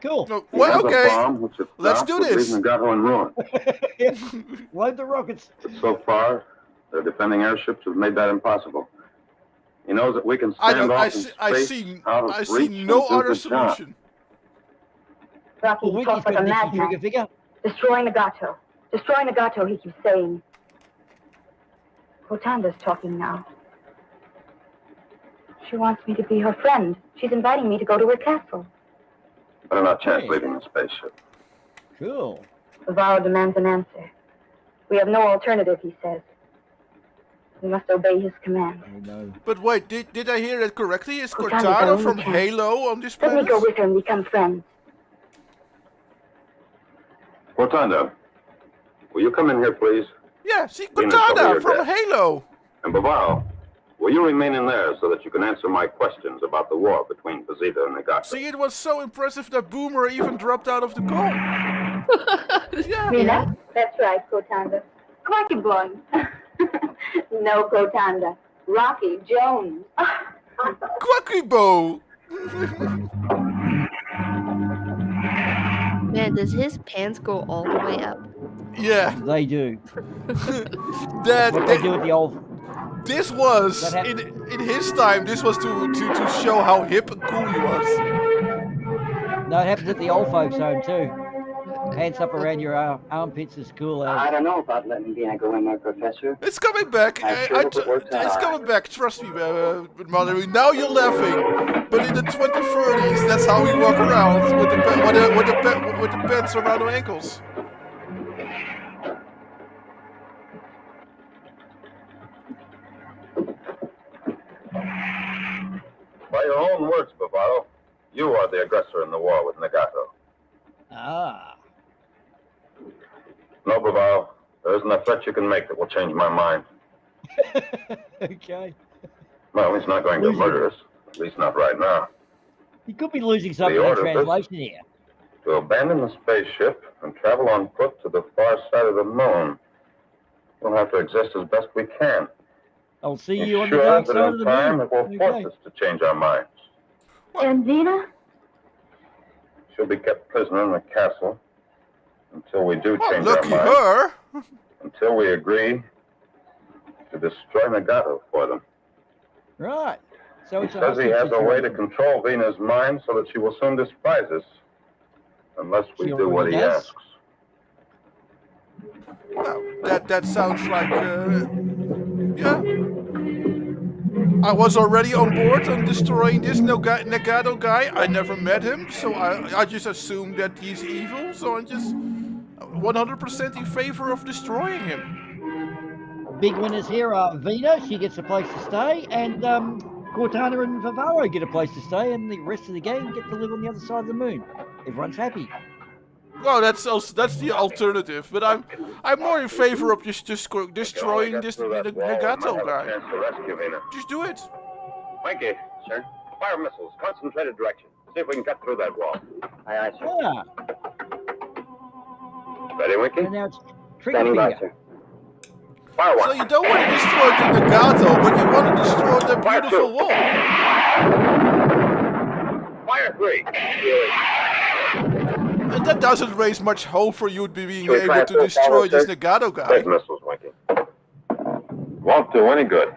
Cool. No, He well, has a okay. bomb which, if Let's dropped, do would this. leave Nagato in ruin. Load the rockets. But so far, their defending airships have made that impossible. He knows that we can stand off in space out of I reach see and no do other the job. solution. Rocky, Well, he Winky's talks like got a a Nicky madman. trigger figure. Destroy Nagato. Destroy Nagato, he keeps saying. Rotunda's talking now. She wants me to be her friend. She's inviting me to go to her castle. Better not chance Hey. leaving the spaceship. Cool. Bavaro demands an answer. We have no alternative, he says. We must obey his command. Oh, no. But wait, did I hear that correctly? Is Cortana Cortana only from can. Halo on this Let me planet? go with her and become friends. Cortana, will you come in here, please? Yeah, see, Venus, over Cortana your from desk. Halo. And Bavaro, will you remain in there so that you can answer my questions about the war between Vegeta and Nagato? See, it was so impressive that Boomer even dropped out of the call. Yeah. Venus? That's right, Protanda. Quacky boy. No, Protanda. Rocky Jones. Quackybo. Man, does his pants go all the way up? Yeah. They do. That They do with the old. this was That in his time. This was to show how hip and cool he was. No, it happens at the old folks' home too. Pants up around your armpits is cool. I don't know about letting Dina go in there, Professor. It's coming back. I sure hope it works out It's all coming back. Trust me, Mallory. Now you're laughing, but in the 2030s, that's how we walk around with the pants around our ankles. By your own words, Bavaro, you are the aggressor in the war with Nagato. Ah. No, Bavaro, there isn't a threat you can make that will change my mind. Okay. Well, he's not going to murder us, at least not right now. You could be losing something in order, translation here. To abandon the spaceship and travel on foot to the far side of the moon. We'll have to exist as best we can. I'll see you on the Sure dark that side in of the time moon. it will force us to change our minds. And Dina? She'll be kept prisoner in the castle until we do Oh, change our lucky minds. her. Until we agree to destroy Nagato for them. Right. So He it's a says he hostage has a way to situation. control Vena's mind so that she will soon despise us. Unless we She do what already he does. asks. Well, that sounds like yeah. I was already on board on destroying this Nagato guy. I never met him, so I just assumed that he's evil. So I'm just 100% in favor of destroying him. Big winners here are Vina, she gets a place to stay, and Cortana and Vivaro get a place to stay, and the rest of the gang get to live on the other side of the moon. Everyone's happy. Well, that's the alternative, but I'm more in favor of just destroying this Nagato guy. Just do it. Mikey, sir. Fire missiles, concentrated direction. See if we can cut through that wall. Aye, aye, sir. Ah, Ready, Winky? and now it's trigger Standing by, finger. sir. Fire So one. you don't want to destroy the Nagato, but you want to destroy the Fire beautiful two. wall. Fire three. And that doesn't raise much hope for you being Should we try able a to full destroy power, this sir? Nagato guy. Take missiles, Winky. Won't do any good.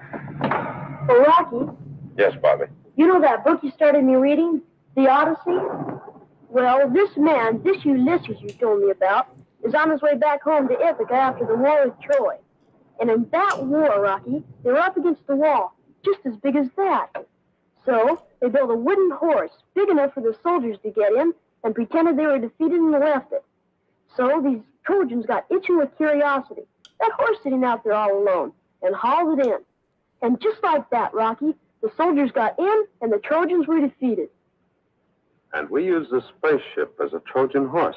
Oh, Rocky, Yes, Bobby. you know that book you started me reading? The Odyssey? Well, this man, this Ulysses you told me about, is on his way back home to Ithaca after the war with Troy. And in that war, Rocky, they were up against the wall, just as big as that. So they built a wooden horse, big enough for the soldiers to get in, and pretended they were defeated and left it. So these Trojans got itching with curiosity. That horse sitting out there all alone, and hauled it in. And just like that, Rocky, the soldiers got in, and the Trojans were defeated. And we use the spaceship as a Trojan horse.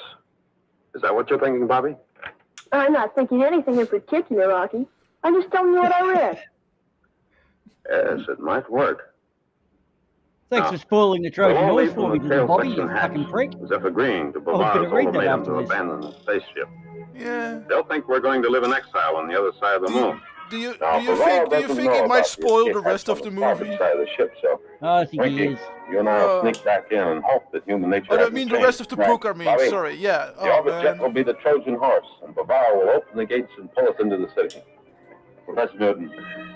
Is that what you're thinking, Bobby? I'm not thinking anything in particular, Rocky. I'm just telling you what I read. Yes, it might work. Thanks for spoiling the Trojan We'll all horse leave for them me, the little tail Bobby, you section hatch, fucking prick. as if agreeing to Oh, we're gonna Bavara's read that ultimatum after to this. abandon the spaceship. Yeah. They'll think we're going to live in exile on the other side of the moon. Do you Now, think doesn't know it might about spoil escape the rest hatch of on the starboard movie? side of the ship, so I think he Winky, is. you and I'll sneak back in and hope that human nature Oh, I hasn't mean the changed. rest of the book. I mean, Bobby, sorry. Yeah. The Oh orbit jet man. will be the Trojan horse, and Bavaro will open the gates and pull us into the city. Professor Newton,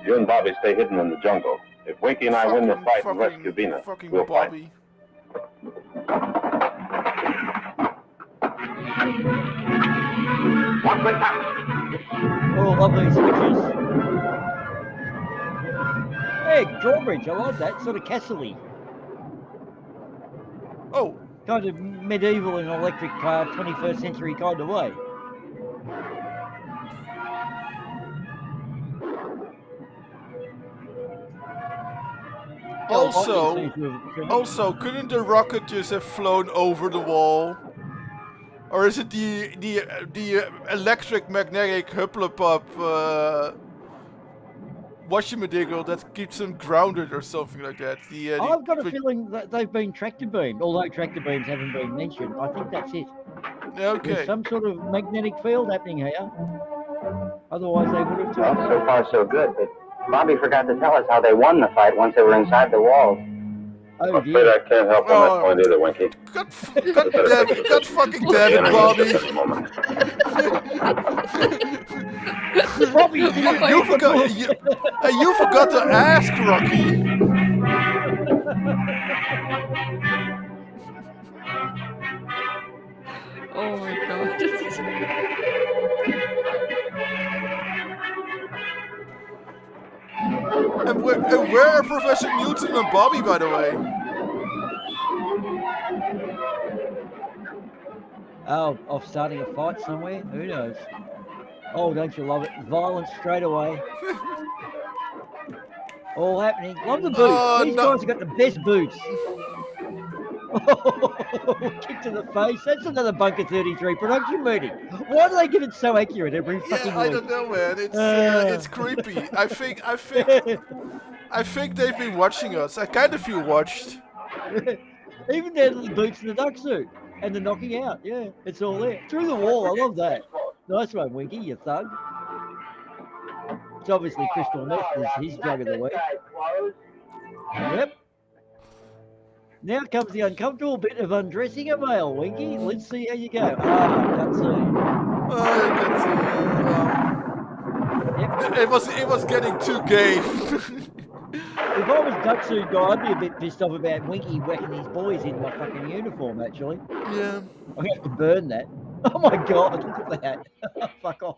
you and Bobby stay hidden in the jungle. If Winky and I win the fight and rescue Vina, Fucking we'll fight. Bobby. Watch my back. Oh, lovely switches. Hey, drawbridge, I like that. Sort of castle-y. Oh. Kind of medieval and electric 21st century kind of way. Also, couldn't the rocket just have flown over the wall? Or is it the electric magnetic hupplepup whatchamadiggle that keeps them grounded or something like that? I've got a feeling that they've been tractor beamed, although tractor beams haven't been mentioned. I think that's it. Okay. There's some sort of magnetic field happening here. Otherwise, they would have Well, taken so far so good, but Bobby forgot to tell us how they won the fight once they were inside the walls. I'm afraid I can't help on that point either, Winky. God fucking damn it, Bobby. Bobby, you forgot to ask, Rocky. Oh my god. And where are Professor Newton and Bobby, by the way? Oh, off starting a fight somewhere? Who knows? Oh, don't you love it? Violence straight away. All happening. Love the boots. These guys have got the best boots. Kick to the face. That's another Bunker 33 production meeting. Why do they get it so accurate every fucking week? I don't know, man. It's creepy. I think they've been watching us. I kind of feel watched. Even their little boots in the duck suit and the knocking out. Yeah, it's all there. Through the wall. I love that. Nice one, Winky, you thug. It's obviously Crystal Meth is his drug of the week. Yep. Now comes the uncomfortable bit of undressing a male, Winky. Let's see how you go. It was getting too gay. If I was duck suit guy, I'd be a bit pissed off about Winky whacking these boys in my fucking uniform, actually. Yeah. I have to burn that. Oh my god, look at that. Fuck off.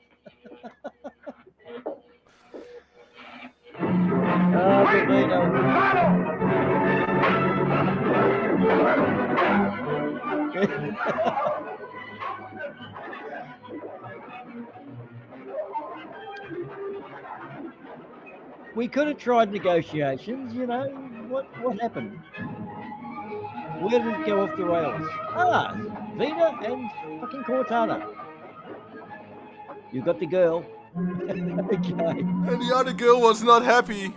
We could have tried negotiations, you know. What happened? Where did it go off the rails? Vina and fucking Cortana. You got the girl. Okay. And the other girl was not happy.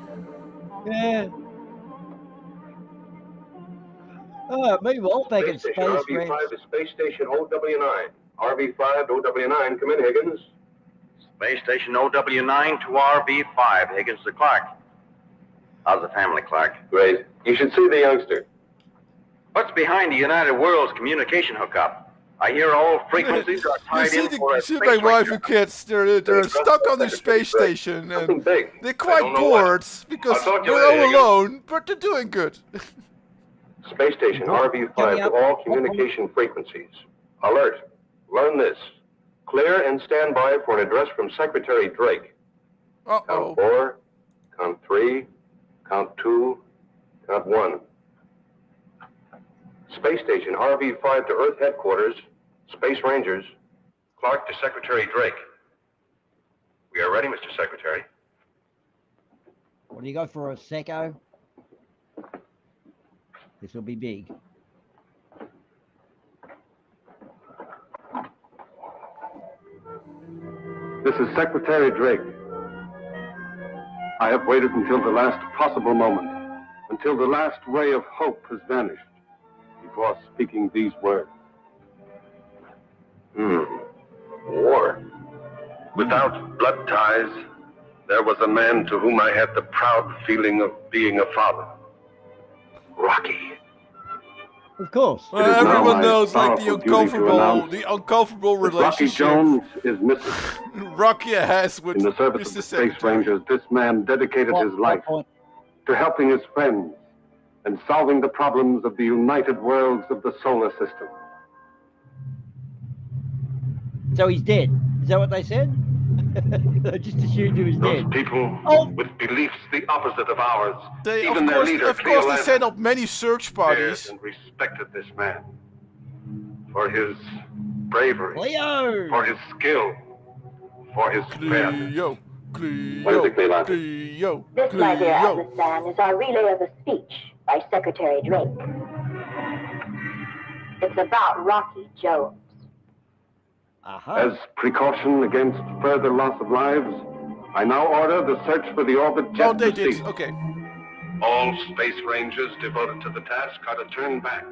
Yeah. Meanwhile, back at Space RV5 to Space Station OW9. RV5 to OW9, come in, Higgins. Space Station OW9 to RV5, Higgins to Clark. How's the family, Clark? Great. You should see the youngster. What's behind the United World's communication hookup? I hear all frequencies are tied in for a You see my wife and kids, they're stuck on the space station and they're quite bored because they're all alone, but they're doing good. Space Station RV5 to all communication frequencies. Alert. Learn this. Clear and stand by for an address from Secretary Drake. Count 4, count 3, count 2, count 1. Space Station RV5 to Earth Headquarters, Space Rangers, Clark to Secretary Drake. We are ready, Mr. Secretary. What do you got for a secco? This will be big. This is Secretary Drake. I have waited until the last possible moment, until the last ray of hope has vanished, before speaking these words. War. Without blood ties, there was a man to whom I had the proud feeling of being a father. Rocky. Of course. Well, everyone knows like the uncomfortable Rocky relationship Jones is missing. Rocky has with In the service of the Space Rangers, this man dedicated his life to helping his friends and solving the problems of the united worlds of the solar system. So he's dead. Is that what they said? I just assumed he was Those dead. people with beliefs the opposite of ours, even their leader, Of course, they set up many search parties. and respected this man for his bravery, Leo! for his skill, for his fairness. Politically logic. This, my dear Atlas San, is our relay of a speech by Secretary Drake. It's about Rocky Jones. As precaution against further loss of lives, I now order the search for the orbit jet to cease. Okay. All space rangers devoted to the task are to turn back.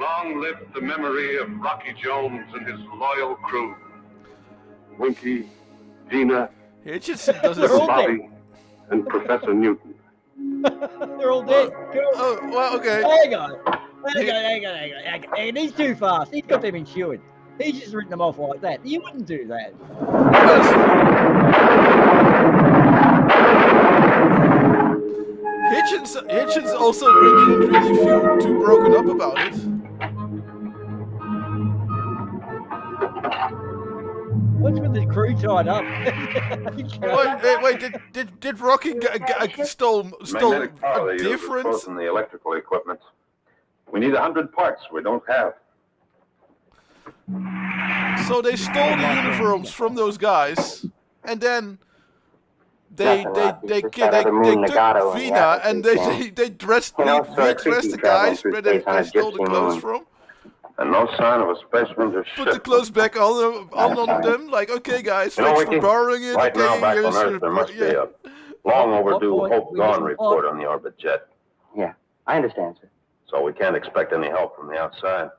Long live the memory of Rocky Jones and his loyal crew. Winky, Gina, Bobby, and Professor Newton. They're all dead. Oh, well, okay. Hang on. He's too fast. He's got them insured. He's just written them off like that. You wouldn't do that. Hitchens also didn't really feel too broken up about it. What's with the crew tied up? Wait, did Rocky stole Magnetic power a they use is different? both in the electrical equipment. We need 100 parts we don't have. So they stole the uniforms from those guys, and then they took Vina and they dressed the guys where they stole the clothes from. And no sign of a Space Ranger ship. Put the clothes back on them, like, okay guys, You know, thanks for Wiki, borrowing it. right Okay, now back here's on Earth your- there must be yeah. a long overdue What point Hope we Gone just- report on the orbit jet. Yeah, I understand, sir. So we can't expect any help from the outside.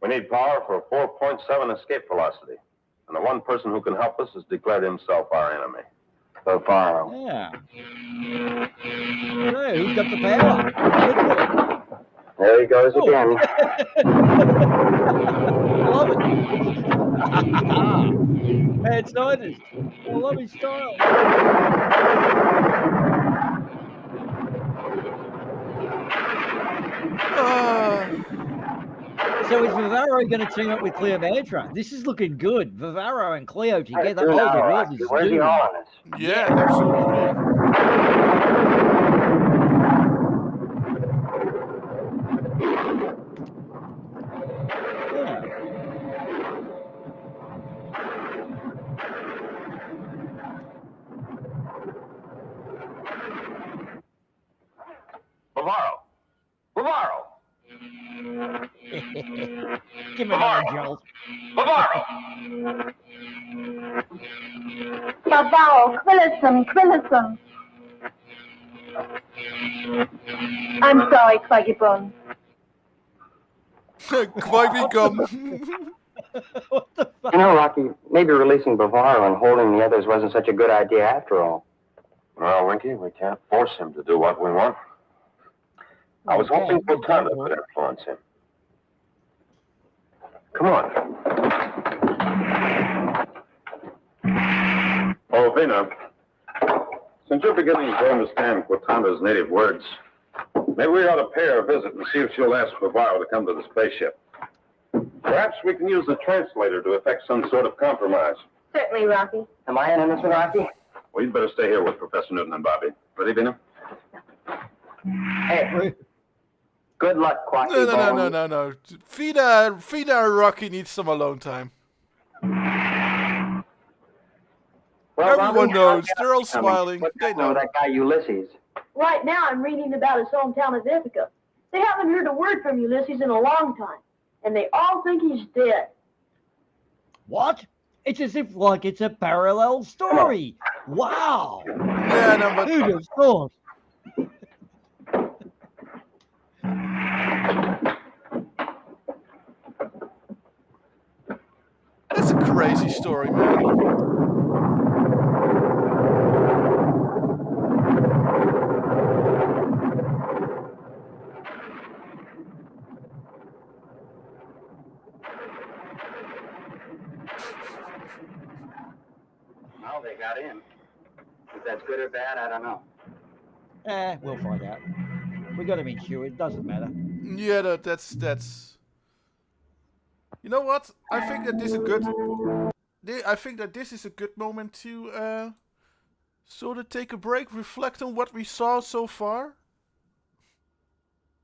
We need power for a 4.7 escape velocity. And the one person who can help us has declared himself our enemy. Bavaro. Yeah. No, he's got the power. There he goes again. I love it. Mad scientist. I love his style. So is Vivaro going to team up with Cleopatra? This is looking good. Vivaro and Cleo together. Oh, the world is Where's he doomed. all on this? Yeah, absolutely. Bavaro! Bavaro! Give me another jolt. Bavaro! Bavaro, Quillison. I'm sorry, Quaggy Bones. Quaggy gum. You know, Rocky, maybe releasing Bavaro and holding the others wasn't such a good idea after all. Well, Winky, we can't force him to do what we want. I was hoping Botana could influence him. Come on. Oh, Vina, since you're beginning to understand Quatanda's native words, maybe we ought to pay her a visit and see if she'll ask Bavaro to come to the spaceship. Perhaps we can use the translator to effect some sort of compromise. Certainly, Rocky. Am I in on this one, Rocky? Well, you'd better stay here with Professor Newton and Bobby. Ready, Vina? Hey, good luck, Quacky Bones. No. Fina and Rocky need some alone time. Well, Everyone Bobby, knows. how's They're all coming? smiling. What's They happening know. with that guy Ulysses? Right now, I'm reading about his hometown of Ithaca. They haven't heard a word from Ulysses in a long time, and they all think he's dead. What? It's as if like it's a parallel story. Wow. Yeah, no, but Who'd have thought? that's a crazy story, man. Well, they got in. If that's good or bad, I don't know. We'll find out. We got him insured. Doesn't matter. Yeah, that's. You know what? I think that this is a good. I think that this is a good moment to sort of take a break, reflect on what we saw so far.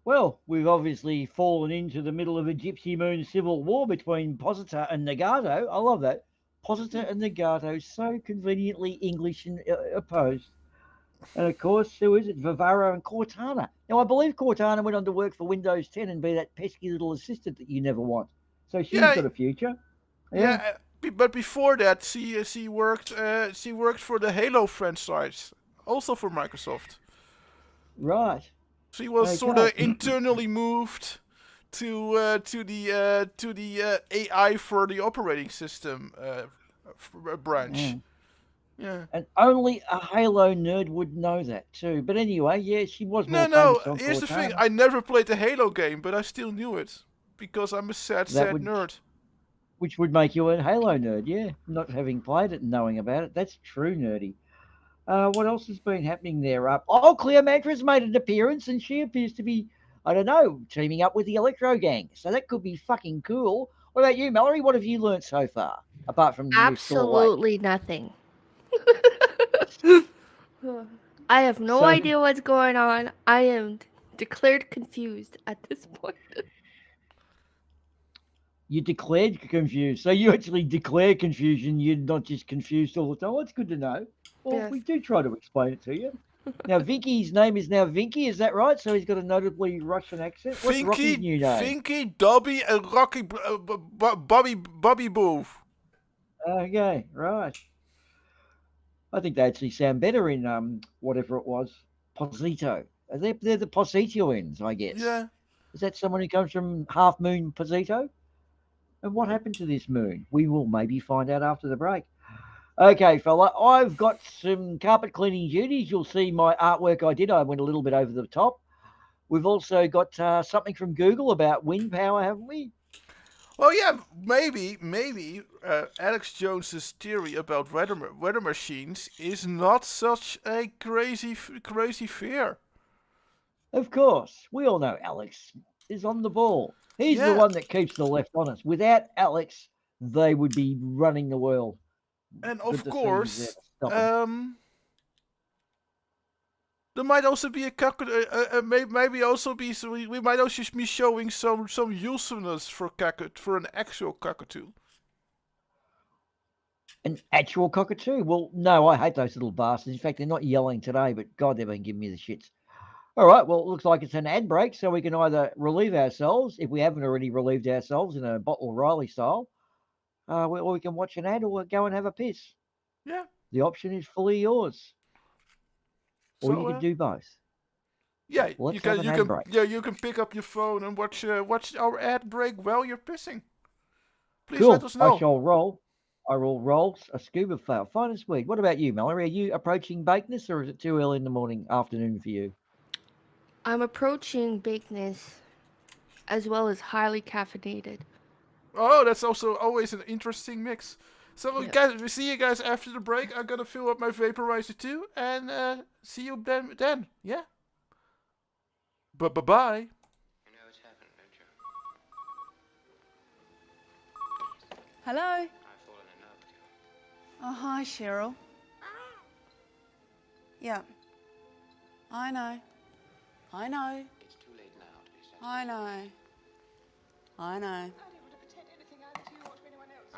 Well, we've obviously fallen into the middle of a Gypsy Moon civil war between Posita and Nagato. I love that. positor and negato, so conveniently English and opposed. And of course, who is it? Vivaro and Cortana. Now, I believe Cortana went on to work for Windows 10 and be that pesky little assistant that you never want. So she's got a future. Yeah, but before that, she worked for the Halo franchise, also for Microsoft. Right. She was sort of internally moved to the AI for the operating system branch. Yeah. And only a Halo nerd would know that too. But anyway, yeah, she was more famous on Here's the Cortana. thing. I never played the Halo game, but I still knew it. Because I'm a sad nerd. Which would make you a Halo nerd, yeah. Not having played it and knowing about it. That's true nerdy. What else has been happening there? Cleometra's made an appearance and she appears to be, I don't know, teaming up with the Electro Gang. So that could be fucking cool. What about you, Mallory? What have you learnt so far? Apart from absolutely nothing. I have no idea what's going on. I am declared confused at this point. You declared confused. So you actually declare confusion. You're not just confused all the time. Well, it's good to know. Well, we do try to explain it to you. Now, Vinky's name is now Vinky. Is that right? So he's got a notably Russian accent. What's Rocky's new name? Vinky, Dobby, and Rocky, Bobby Booth. Okay, right. I think they actually sound better in whatever it was, Posito. They're the Positoans, I guess. Yeah. Is that someone who comes from Half Moon Posito? And what happened to this moon? We will maybe find out after the break. Okay, fella, I've got some carpet cleaning duties. You'll see my artwork I did. I went a little bit over the top. We've also got something from Google about wind power, haven't we? Well, yeah, maybe Alex Jones's theory about weather machines is not such a crazy fear. Of course, we all know Alex is on the ball. He's the one that keeps the left honest. Without Alex, they would be running the world. And of course, there might also be maybe also be we might also be showing some usefulness for an actual cockatoo. An actual cockatoo? Well, no, I hate those little bastards. In fact, they're not yelling today, but God, they've been giving me the shits. All right, well, it looks like it's an ad break, so we can either relieve ourselves, if we haven't already relieved ourselves in a Bottle Riley style, or we can watch an ad or go and have a piss. Yeah. The option is fully yours. Or you can do both. Yeah, you can pick up your phone and watch our ad break while you're pissing. Please cool. Let us know. I will roll a scuba fail. Fine and sweet. What about you, Mallory? Are you approaching bakeness, or is it too early in the afternoon for you? I'm approaching bakeness, as well as highly caffeinated. Oh, that's also always an interesting mix. So, guys, we see you guys after the break. I'm gonna fill up my vaporizer too, and see you then. Yeah. Bye. You know what's happened, don't you? Hello. I've fallen in love with you. Oh, hi, Cheryl. Yeah. I know. It's too late now to be sensitive. I know. I don't want to pretend anything either to you or to anyone else.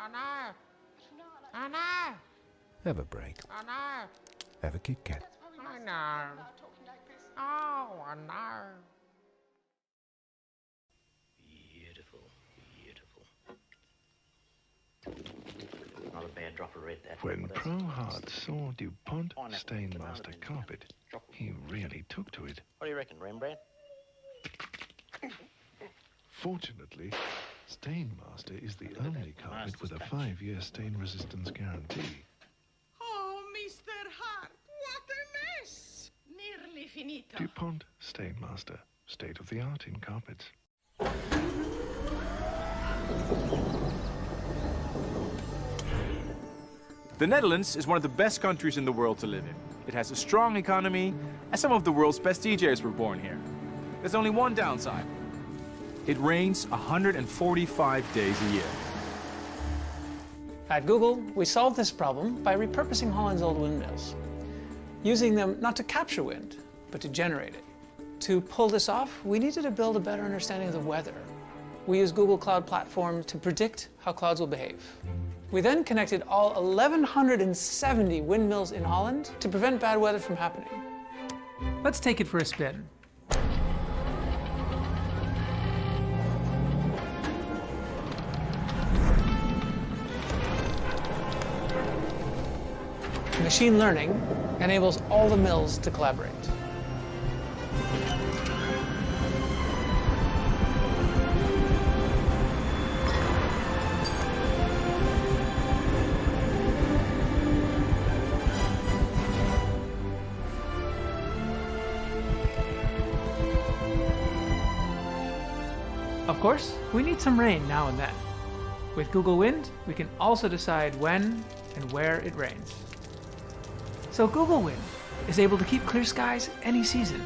I know. Have a break. I know. Have a Kit Kat. I know. Oh, I know. Not a bad drop of red, that. When Prohard saw DuPont Stainmaster carpet, he really took to it. What do you reckon, Rembrandt? Fortunately, Stainmaster is the only carpet with a 5-year stain resistance guarantee. Oh, Mr. Hart, what a mess! Nearly finito. DuPont Stainmaster, state of the art in carpets. The Netherlands is one of the best countries in the world to live in. It has a strong economy, and some of the world's best DJs were born here. There's only one downside. It rains 145 days a year. At Google, we solved this problem by repurposing Holland's old windmills, using them not to capture wind, but to generate it. To pull this off, we needed to build a better understanding of the weather. We use Google Cloud Platform to predict how clouds will behave. We then connected all 1,170 windmills in Holland to prevent bad weather from happening. Let's take it for a spin. Machine learning enables all the mills to collaborate. Of course, we need some rain now and then. With Google Wind, we can also decide when and where it rains. So Google Wind is able to keep clear skies any season.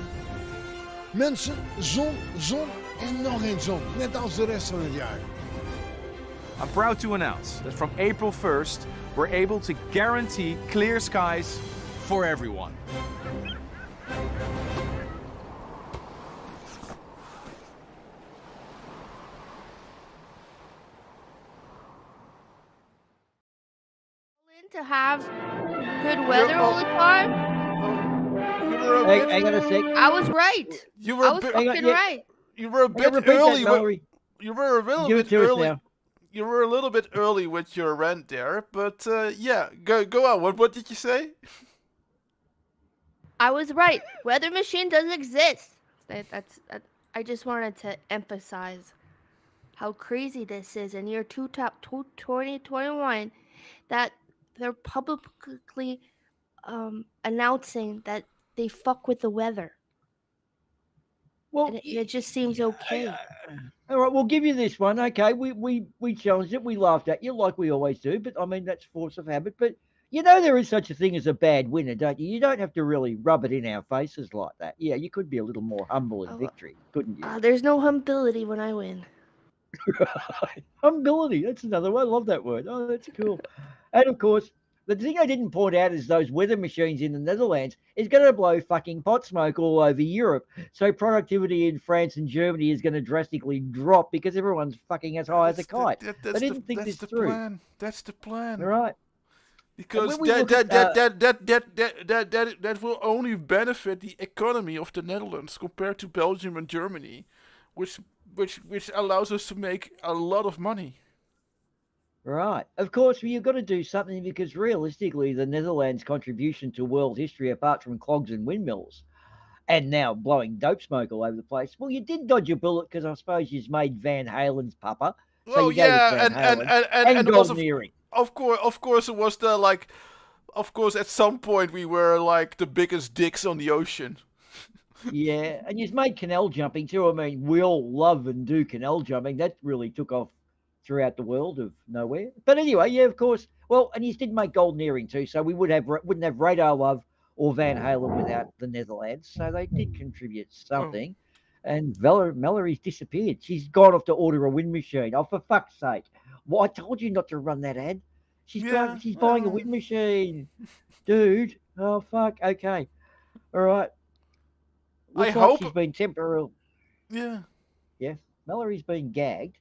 Mensen, zon, zon en nog eens zon. Net als de rest van het jaar. I'm proud to announce that from April 1st, we're able to guarantee clear skies for everyone. To have good weather all the time. Hang on a sec. I was right. You were I was fucking right. You were a bit early. You were a little bit early. You were a little bit early with your rant there, but yeah, go on. What did you say? I was right. Weather machine doesn't exist. I just wanted to emphasize how crazy this is in year 2021 that they're publicly announcing that they fuck with the weather. Well, and it just seems okay. All right, we'll give you this one. Okay, we challenged it. We laughed at you like we always do. But I mean, that's force of habit. But you know there is such a thing as a bad winner, don't you? You don't have to really rub it in our faces like that. Yeah, you could be a little more humble in victory, couldn't you? There's no humility when I win. Humility, that's another one. I love that word. Oh, that's cool. And of course, the thing I didn't point out is those weather machines in the Netherlands is going to blow fucking pot smoke all over Europe. So productivity in France and Germany is going to drastically drop because everyone's fucking as high as a kite. I didn't think this through. Plan. That's the plan. All right. Because that will only benefit the economy of the Netherlands compared to Belgium and Germany, which allows us to make a lot of money. Right. Of course, you've got to do something because realistically, the Netherlands' contribution to world history, apart from clogs and windmills, and now blowing dope smoke all over the place, well, you did dodge a bullet because I suppose you've made Van Halen's papa. So you yeah, and golden earring. Of course, it was of course, at some point we were like the biggest dicks on the ocean. Yeah, and you've made canal jumping too. I mean, we all love and do canal jumping. That really took off throughout the world of nowhere. But anyway, yeah, of course. Well, and you did make golden earring too, so we wouldn't have Radar Love or Van Halen without the Netherlands. So they did contribute something. And Mallory's disappeared. She's gone off to order a wind machine. Oh, for fuck's sake! Well, I told you not to run that ad. She's buying a wind machine, dude. Oh fuck. Okay. All right. Looks I hope she's been temporarily. Yeah. Yeah. Mallory's been gagged.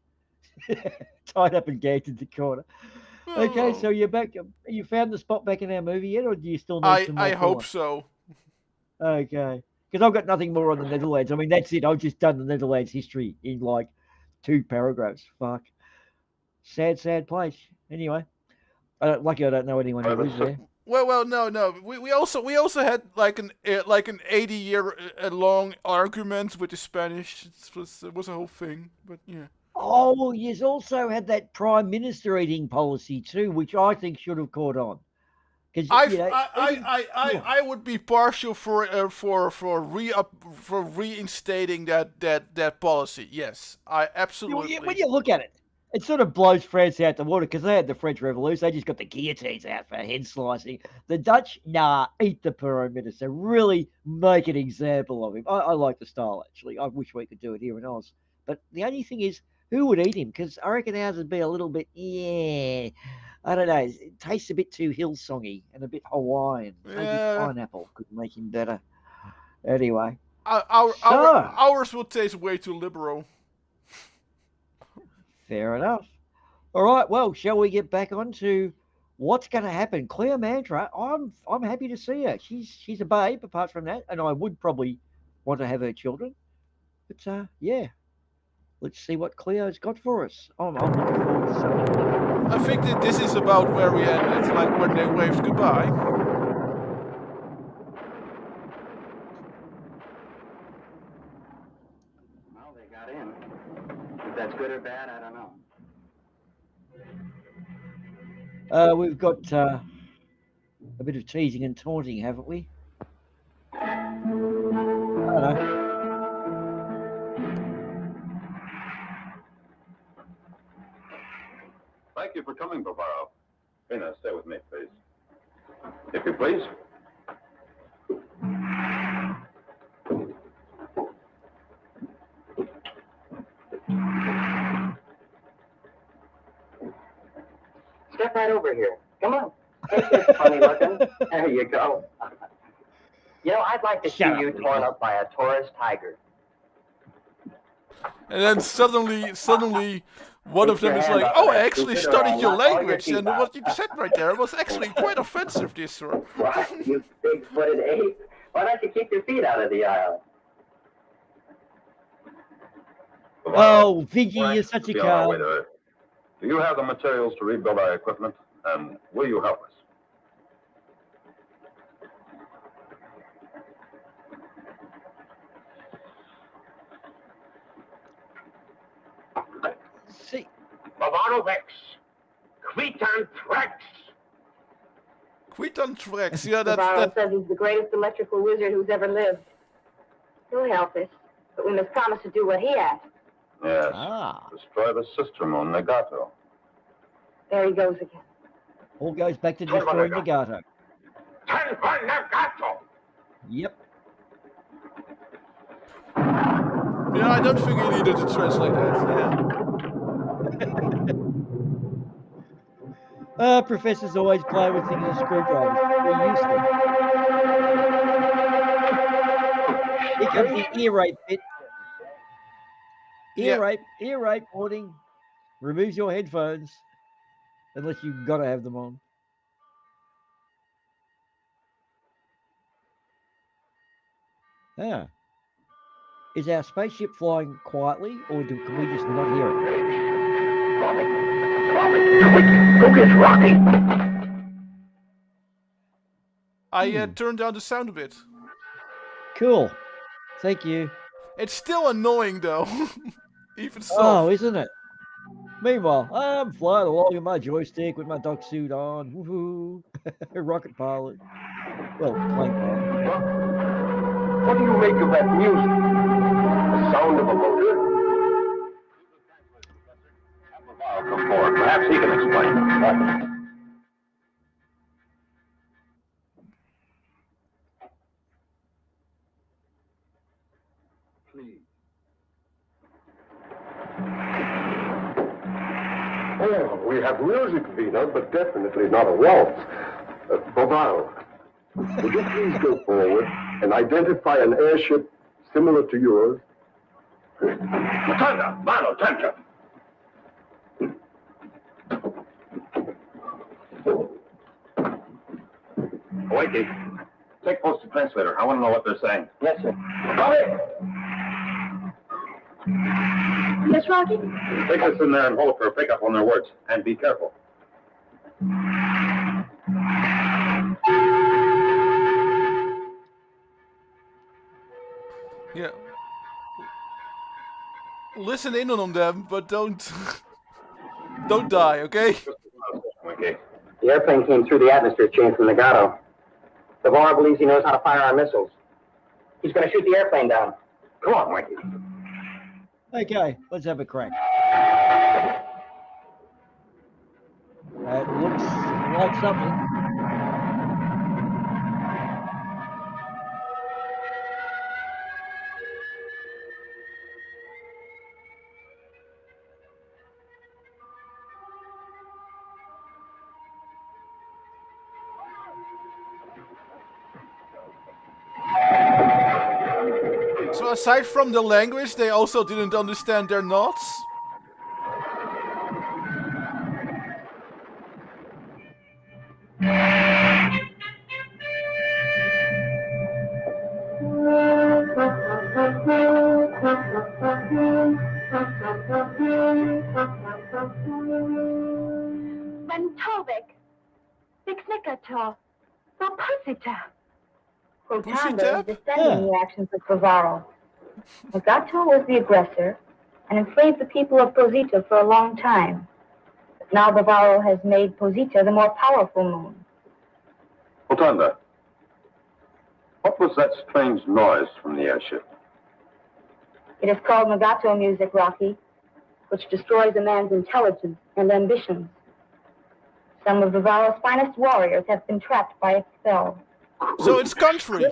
Tied up and gagged in the corner. Okay, so you're back. You found the spot back in our movie yet, or do you still need some more? I hope so. Okay, because I've got nothing more on the Netherlands. I mean, that's it. I've just done the Netherlands history in like 2 paragraphs. Fuck. Sad place. Anyway, lucky I don't know anyone who lives there. Well, no. We also had like an 80-year long argument with the Spanish. It was a whole thing, but yeah. Oh, well, you've also had that prime minister eating policy too, which I think should have caught on. I would be partial for reinstating that policy. Yes, I absolutely. When you look at it, it sort of blows France out the water because they had the French Revolution. They just got the guillotines out for head slicing. The Dutch, eat the prime minister. Really make an example of him. I like the style actually. I wish we could do it here in Oz. But the only thing is, who would eat him? Because I reckon ours would be a little bit, I don't know. It tastes a bit too Hillsongy and a bit Hawaiian. Maybe pineapple could make him better. Anyway. Ours will taste way too liberal. Fair enough. All right, well, shall we get back on to what's going to happen? Clea Mantra, I'm happy to see her. She's a babe apart from that, and I would probably want to have her children. But yeah, let's see what Cleo's got for us. I'm looking forward to something. I think that this is about where we ended, like when they waved goodbye. Well, they got in. If that's good or bad, I don't know. We've got a bit of teasing and taunting, haven't we? I don't know. Thank you for coming, Barbaro. Rena, stay with me, please. If you please. Step right over here. Come on. Take this funny looking. There you go. You know, I'd like to see you torn up by a Taurus tiger. And then suddenly, one of them is like, "Oh, I actually studied your language, and what you said right there was actually quite offensive, this sir." Why, you big-footed ape. Why don't you keep your feet out of the aisle? Oh, Vicky, you're such a Be on our way car. to Earth. Do you have the materials to rebuild our equipment? And will you help us? See, Bavarovex, Quitan Threx. Quitan Threx, yeah, Navarro says he's the greatest electrical wizard who's ever lived. He'll help us, but we must promise to do what he asks. Yes. Destroy the sister moon, Negato. There he goes again. All goes back to destroying Nagato. Negato. Yep. Yeah, I don't think you needed to translate that. Yeah. Professors always play with singular screwdrivers. We're used to it. Here comes the ear rape bit. Ear rape warning. Removes your headphones. Unless you've got to have them on. Is our spaceship flying quietly, or can we just not hear it? Go get Rocky. I turned down the sound a bit. Cool. Thank you. It's still annoying though. Even so. Oh, isn't it? Meanwhile, I'm flying along in my joystick with my duck suit on. Woohoo! Rocket pilot. Well, plane pilot. What do you make of that music? The sound of a motor? Come forward. Perhaps he can explain. Please. Oh, we have music, Vina, but definitely not a waltz. Bobal, would you please go forward and identify an airship similar to yours? Matanda, mano, attention. Wakey, take post to translator. I want to know what they're saying. Yes, sir. Yes, Rocky? Take us in there and hold it for a pickup on their words. And be careful. Yeah. Listen in on them, but don't don't die, okay? Okay. The airplane came through the atmosphere chain from Nagato. Navarro believes he knows how to fire our missiles. He's going to shoot the airplane down. Come on, Mikey. Okay, let's have a crack. That looks like something. So aside from the language, they also didn't understand their nods? Ventovik, Vixnicator, Pussyta. Rotunda is defending the actions of Pizarro. Nagato was the aggressor and enslaved the people of Posita for a long time. But now Bavaro has made Posita the more powerful moon. Rotunda, what was that strange noise from the airship? It is called Nagato music, Rocky, which destroys a man's intelligence and ambitions. Some of Bavaro's finest warriors have been trapped by its spell. So it's country.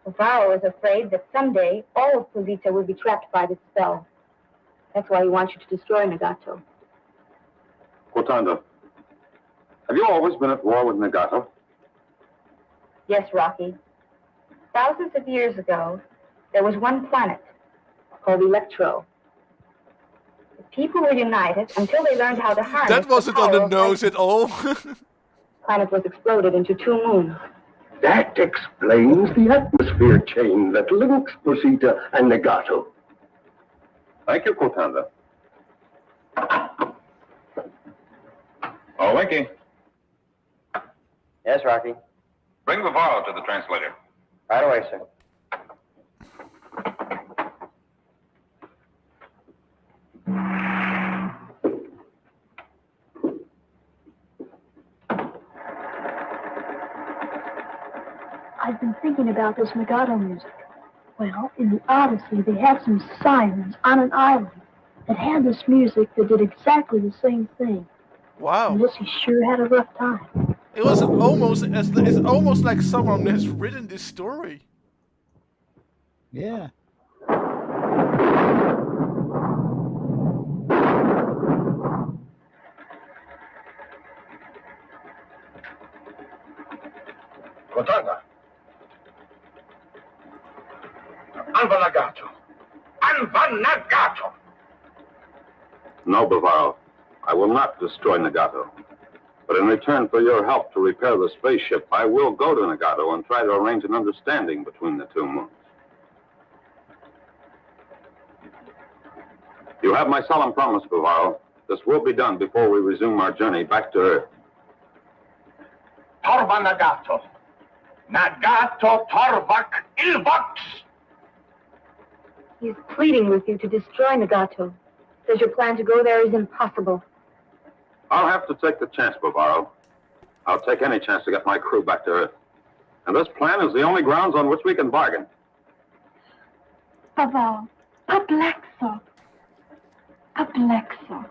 Bavaro is afraid that someday all of Posita will be trapped by this spell. That's why he wants you to destroy Nagato. Rotunda, have you always been at war with Nagato? Yes, Rocky. Thousands of years ago, there was one planet called Electro. The people were united until they learned how to harness That wasn't the on power the of nose lightning. at all. The planet was exploded into 2 moons. That explains the atmosphere chain that links Posita and Nagato. Thank you, Rotunda. Oh, Winky. Yes, Rocky. Bring Bavaro to the translator. Right away, sir. I've been thinking about this Nagato music. Well, in the Odyssey, they had some sirens on an island that had this music that did exactly the same thing. Wow. Ulysses sure had a rough time. It was almost it's almost like someone has written this story. Yeah. Rotunda. Alva Nagato. Alva Nagato. No, Bavaro. I will not destroy Nagato. But in return for your help to repair the spaceship, I will go to Nagato and try to arrange an understanding between the 2 moons. You have my solemn promise, Bavaro. This will be done before we resume our journey back to Earth. Torva Nagato. Nagato Torvak Ilvox. He's pleading with you to destroy Nagato. Says your plan to go there is impossible. I'll have to take the chance, Bavaro. I'll take any chance to get my crew back to Earth. And this plan is the only grounds on which we can bargain. Pavao, Pablexo. Pablexo.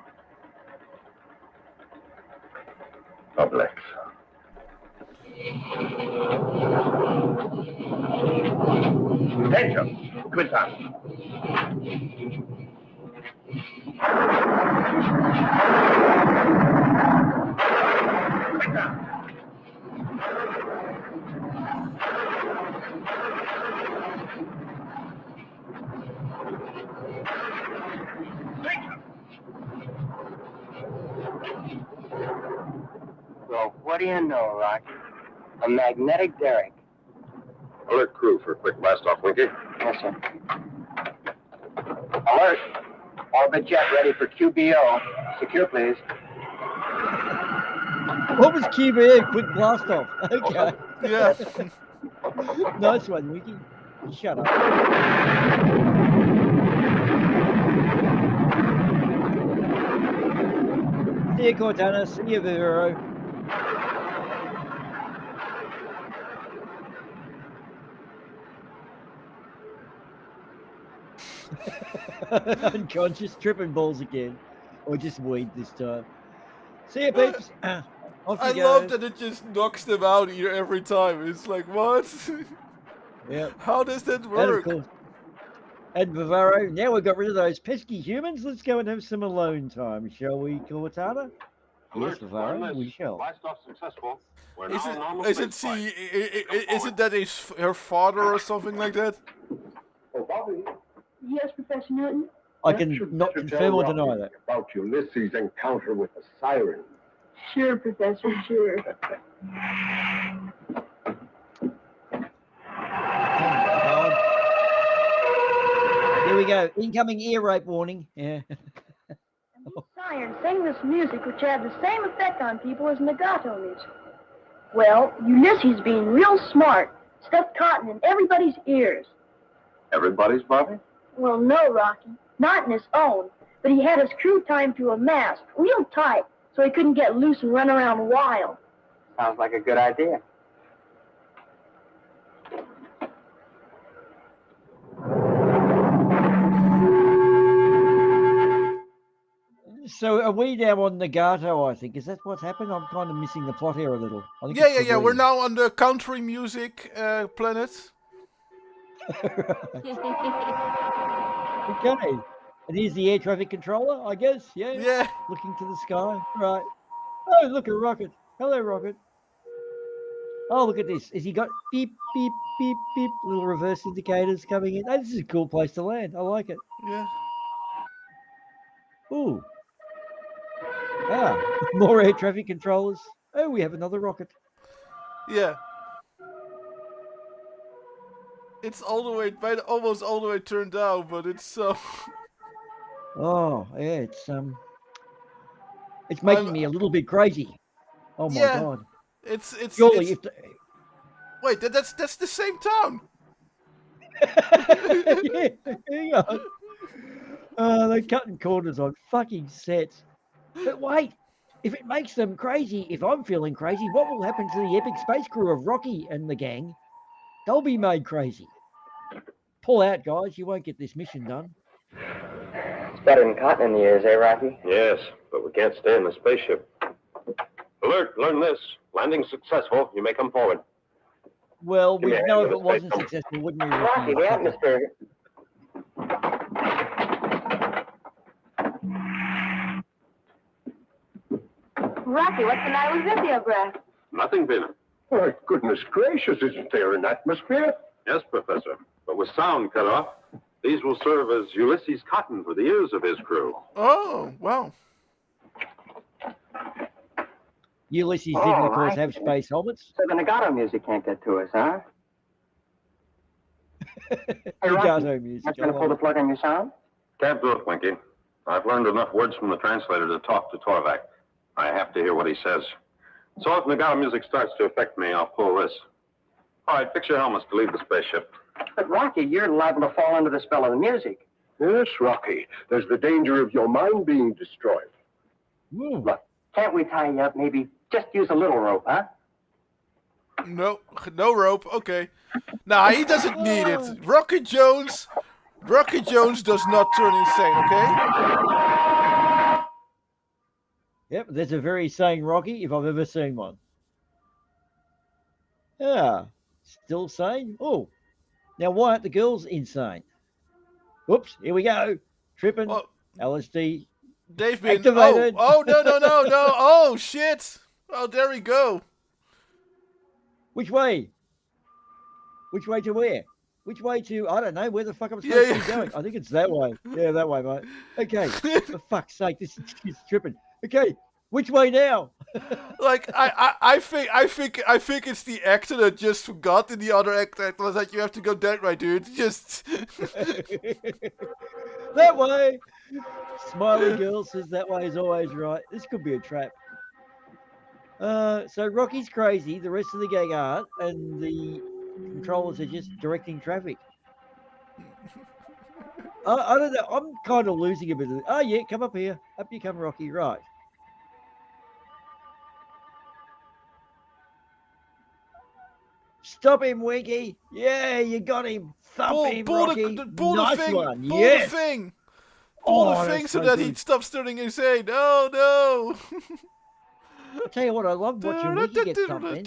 Oblex. Attention, Quintan. Well, what do you know, Rocky? A magnetic derrick. Alert crew for a quick blast-off, Winky. Yes, sir. Alert. Orbit jet ready for QBO. Secure, please. What was QBO? Quick blast off. Okay. Yeah. Nice one, Wiki. Shut up. See you, Cortana. See you, Vero. Unconscious tripping balls again. Or just weed this time. See you, peeps. Off I you love go. that it just knocks them out here every time. It's like, what? Yep. How does that And of work? course, and Bavaro, now we've got rid of those pesky humans. Let's go and have some alone time, shall we, Cortana? Yes, Bavaro, we shall. Blast-off successful. We're Is now in normal it space is it that he's her father or something like that? Oh, Bobby. Yes, Professor Newton. I can not confirm or deny that. About Ulysses' encounter with the siren. Sure, Professor, sure. we go. Incoming ear rape warning. Yeah. Science sang this music which had the same effect on people as Nagato music. Well, Ulysses, being real smart, stuffed cotton in everybody's ears. Everybody's, Bobby? Well, no, Rocky. Not in his own. But he had his crew tied to a mast, real tight, so he couldn't get loose and run around wild. Sounds like a good idea. So are we now on Nagato, I think? Is that what's happened? I'm kind of missing the plot here a little. I think Yeah. We're now on the country music planet. Okay. And here's the air traffic controller, I guess. Yeah. Yeah. Looking to the sky. Right. Oh, look, a rocket. Hello, rocket. Oh, look at this. Has he got beep, beep, beep, beep, little reverse indicators coming in? Oh, this is a cool place to land. I like it. Yeah. Ooh. Ah, more air traffic controllers. Oh, we have another rocket. Yeah. It's all the way, almost all the way turned down, but it's so. Oh, yeah, it's making me a little bit crazy. Oh my god. It's surely it's... Wait, that's the same town. Yeah, hang on. They're cutting corners on fucking sets. But wait, if it makes them crazy, if I'm feeling crazy, what will happen to the epic space crew of Rocky and the gang? They'll be made crazy. Pull out, guys. You won't get this mission done. It's better than cotton in the ears, eh, Rocky? Yes, but we can't stay in the spaceship. Alert, learn this. Landing successful. You may come forward. Well, Give me we'd a know hand if with it the wasn't space successful, wouldn't we, Rocky, the atmosphere. Rocky, what's the matter with Viviograph? Nothing, Vina. Oh, goodness gracious, isn't there an atmosphere? Yes, Professor. But with sound cut off, these will serve as Ulysses' cotton for the ears of his crew. Oh, wow. Ulysses didn't, of course, have space helmets. So the Nagato music can't get to us, huh? Hey, Nagato music. I'm going to pull the plug on your sound? Can't do it, Winky. I've learned enough words from the translator to talk to Torvak. I have to hear what he says. So if Nagato music starts to affect me, I'll pull this. All right, fix your helmets to leave the spaceship. But, Rocky, you're liable to fall under the spell of the music. Yes, Rocky. There's the danger of your mind being destroyed. Look, can't we tie you up? Maybe just use a little rope, huh? No rope. Okay. Nah, he doesn't need it. Rocky Jones does not turn insane. Okay. Yep, there's a very sane Rocky if I've ever seen one. Yeah, still sane. Oh, now why aren't the girls insane? Whoops, here we go. Tripping. LSD. They've been activated. Oh no. Oh shit. Oh, there we go. Which way? Which way to where? Which way to, I don't know, where the fuck I'm supposed to be going. I think it's that way. Yeah, that way, mate. Okay, for fuck's sake, this is tripping. Okay, which way now? Like, I think it's the actor that just forgot, and the other actor was like, you have to go that way, dude. Just... That way. Smiley girl says that way is always right. This could be a trap. So Rocky's crazy, the rest of the gang aren't, and the controllers are just directing traffic. I don't know. I'm kind of losing a bit of it. Oh, yeah, come up here. Up you come, Rocky. Right. Stop him, Winky. Yeah, you got him. Thump him, Rocky. Pull nice the thing. one. Pull Yes. the thing. Pull the thing so that he stops turning insane. Oh, no. I'll tell you what, I love watching Winky get something.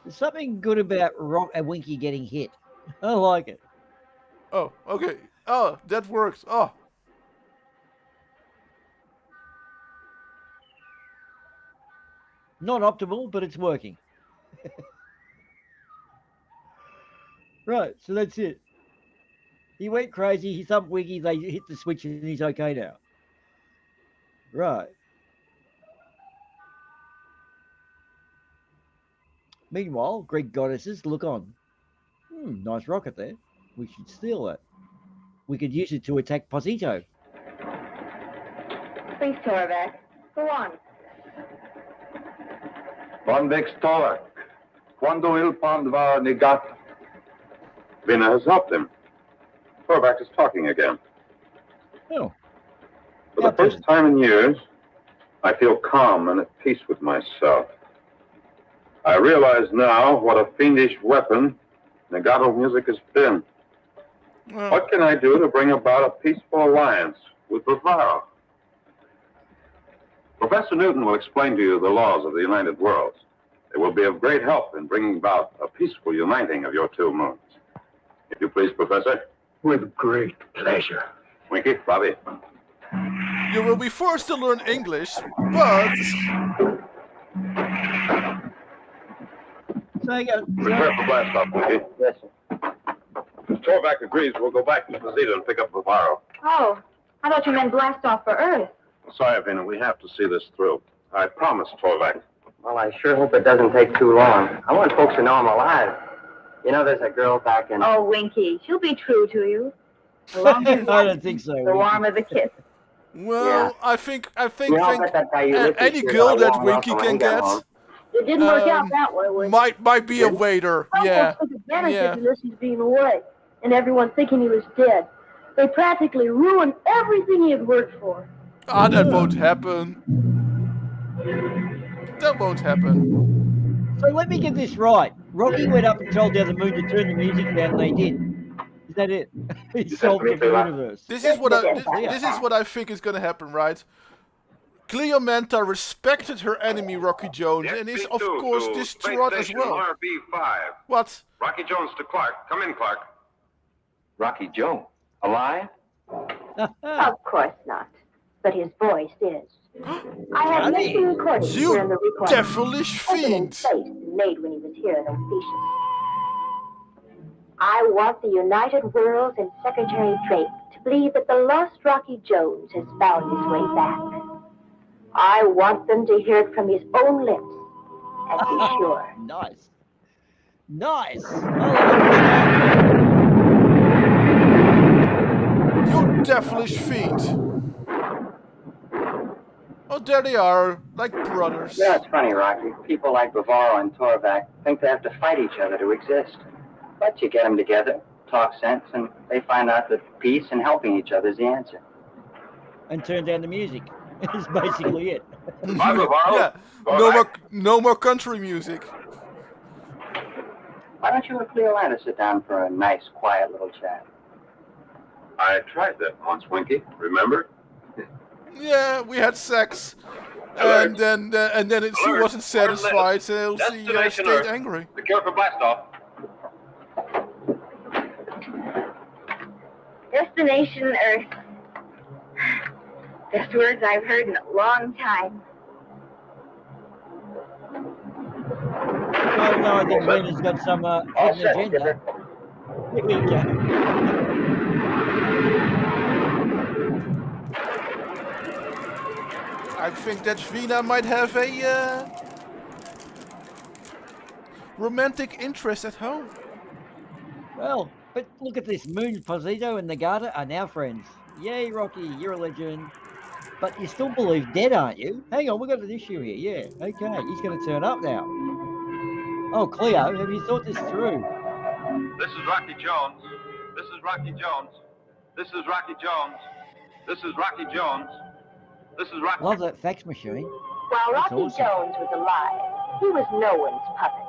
There's something good about Rock and Winky getting hit. I like it. Oh, okay. Oh, that works. Oh. Not optimal, but it's working. Right, so that's it. He went crazy, he thumped Winky, they hit the switch and he's okay now. Right. Meanwhile, Greek goddesses look on. Nice rocket there. We should steal it. We could use it to attack Posito. Please, Torvac. Go on. Bonvex Torvac. Quando il pond va negato. Vina has helped him. Torvac is talking again. Oh. For the first time in years, I feel calm and at peace with myself. I realize now what a fiendish weapon Negato music has been. What can I do to bring about a peaceful alliance with Bavaro? Professor Newton will explain to you the laws of the United Worlds. They will be of great help in bringing about a peaceful uniting of your two moons. If you please, Professor. With great pleasure. Winky, Bobby. You will be forced to learn English, but... Prepare for blast off, Winky. Yes, sir. If Torvac agrees, we'll go back to Posito and pick up Bavaro. Oh, I thought you meant blast off for Earth. Sorry, Vina, we have to see this through. I promise, Torvac. Well, I sure hope it doesn't take too long. I want folks to know I'm alive. You know, there's a girl back in... Oh, Winky, she'll be true to you. The longer you I don't think so. the warmer the kiss. Well, Yeah. I think You know, I bet that guy Ulysses any sure girl got that along well Winky when can he got get home. It didn't work out that way, was it? might be a waiter. Some Yeah. folks took advantage Yeah. of Ulysses being away, and everyone thinking he was dead. They practically ruined everything he had worked for. Ah, that won't happen. That won't happen. So let me get this right. Rocky went up and told the other moon to turn the music down, and they did. Is that it? He solved the universe. This is what I think is gonna happen, right? Cleomenta respected her enemy Rocky Jones and is of course distraught as well. RB5. What? Rocky Jones to Clark. Come in, Clark. Rocky Jones? Alive? Of course not. But his voice is. I have many recordings You here in the recording. devilish Taken in fiend! place and made when he was here in Ophiuchus. I want the United Worlds and Secretary Drake to believe that the lost Rocky Jones has found his way back. I want them to hear it from his own lips and be sure. Nice. Nice. You devilish fiend! Oh, there they are, like brothers. You know, it's funny, Rocky. People like Bavaro and Torvac think they have to fight each other to exist. But you get them together, talk sense, and they find out that peace and helping each other is the answer. And turn down the music. It's basically it. Bye, Bavaro. Yeah, no more country music. Why don't you and Cleolanda sit down for a nice, quiet little chat? I tried that once, Winky. Remember? Yeah, we had sex, and then she wasn't satisfied, so she stayed angry. Secure for blast off. Destination Earth. Best words I've heard in a long time. Well, no, I think Lena's got some hidden agenda. Here we go. I think that Vina might have a romantic interest at home. Well, but look at this. Moon, Posito, and Nagata are now friends. Yay, Rocky, you're a legend. But you still believe dead, aren't you? Hang on, we've got an issue here. Yeah, okay, he's going to turn up now. Oh, Cleo, have you thought this through? This is Rocky Jones. This is Rocky Jones. This is Rocky Jones. This is Rocky Jones. This is Rocky. Love that fax machine. While That's Rocky awesome. Jones was alive, he was no one's puppet.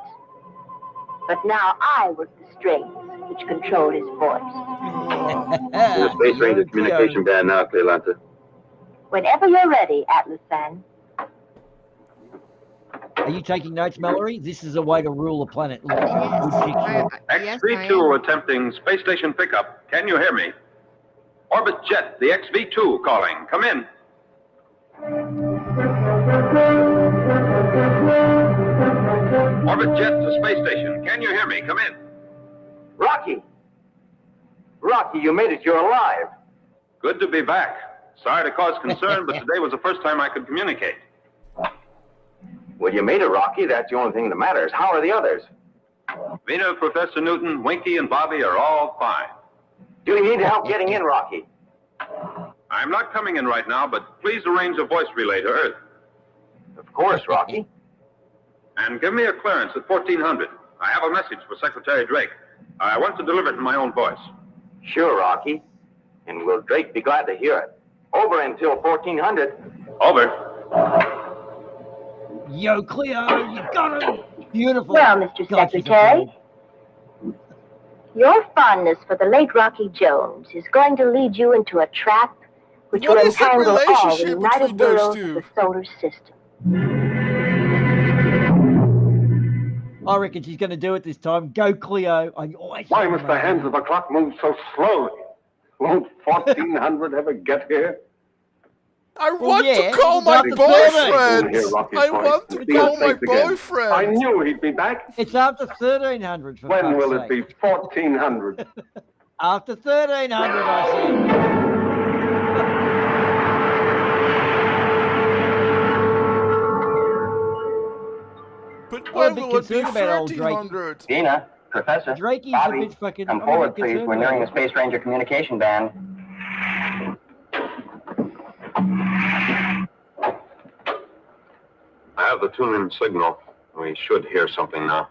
But now I was the strings which controlled his voice. The Space Ranger communication band now, Cleolanta. Whenever you're ready, Atlas-san. Are you taking notes, Mallory? This is a way to rule a planet. Look, XV2 attempting space station pickup. Can you hear me? Orbit Jet, the XV2 calling. Come in. Orbit Jet to space station. Can you hear me? Come in. Rocky! Rocky, you made it. You're alive. Good to be back. Sorry to cause concern, but today was the first time I could communicate. Well, you made it, Rocky. That's the only thing that matters. How are the others? Vina, Professor Newton, Winky, and Bobby are all fine. Do you need help getting in, Rocky? I'm not coming in right now, but please arrange a voice relay to Earth. Of course, Rocky. And give me a clearance at 1400. I have a message for Secretary Drake. I want to deliver it in my own voice. Sure, Rocky. And will Drake be glad to hear it? Over until 1400. Over. Yo, Cleo, you got him. Beautiful. Well, Mr. Secretary, your fondness for the late Rocky Jones is going to lead you into a trap which will entangle all the united boroughs of the solar system. I reckon she's going to do it this time. Go, Cleo. Why must the hands of the clock move so slowly? Won't 1400 ever get here? I want to call my boyfriend! I want to call my boyfriend! I knew he'd be back. It's after 1300. When will it be 1400? After 1300, I said. But when will it be 1300? Dina, Professor, Drakey's Bobby, a bit fucking... come forward, please. We're nearing the Space Ranger communication band. I have the tune-in signal. We should hear something now.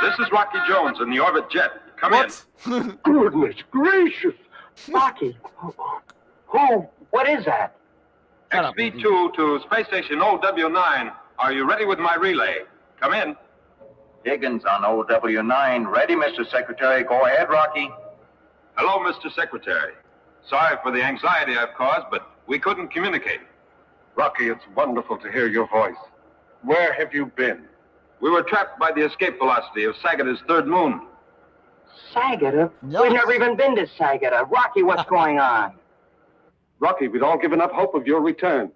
This is Rocky Jones in the orbit jet. Come in. Goodness gracious. Rocky. Who? What is that? XV2 to Space Station OW9. Are you ready with my relay? Come in. Higgins on OW9. Ready, Mr. Secretary. Go ahead, Rocky. Hello, Mr. Secretary. Sorry for the anxiety I've caused, but we couldn't communicate. Rocky, it's wonderful to hear your voice. Where have you been? We were trapped by the escape velocity of Sagada's third moon. Sagada? We've never even been to Sagada. Rocky, what's going on? Rocky, we'd all given up hope of your return.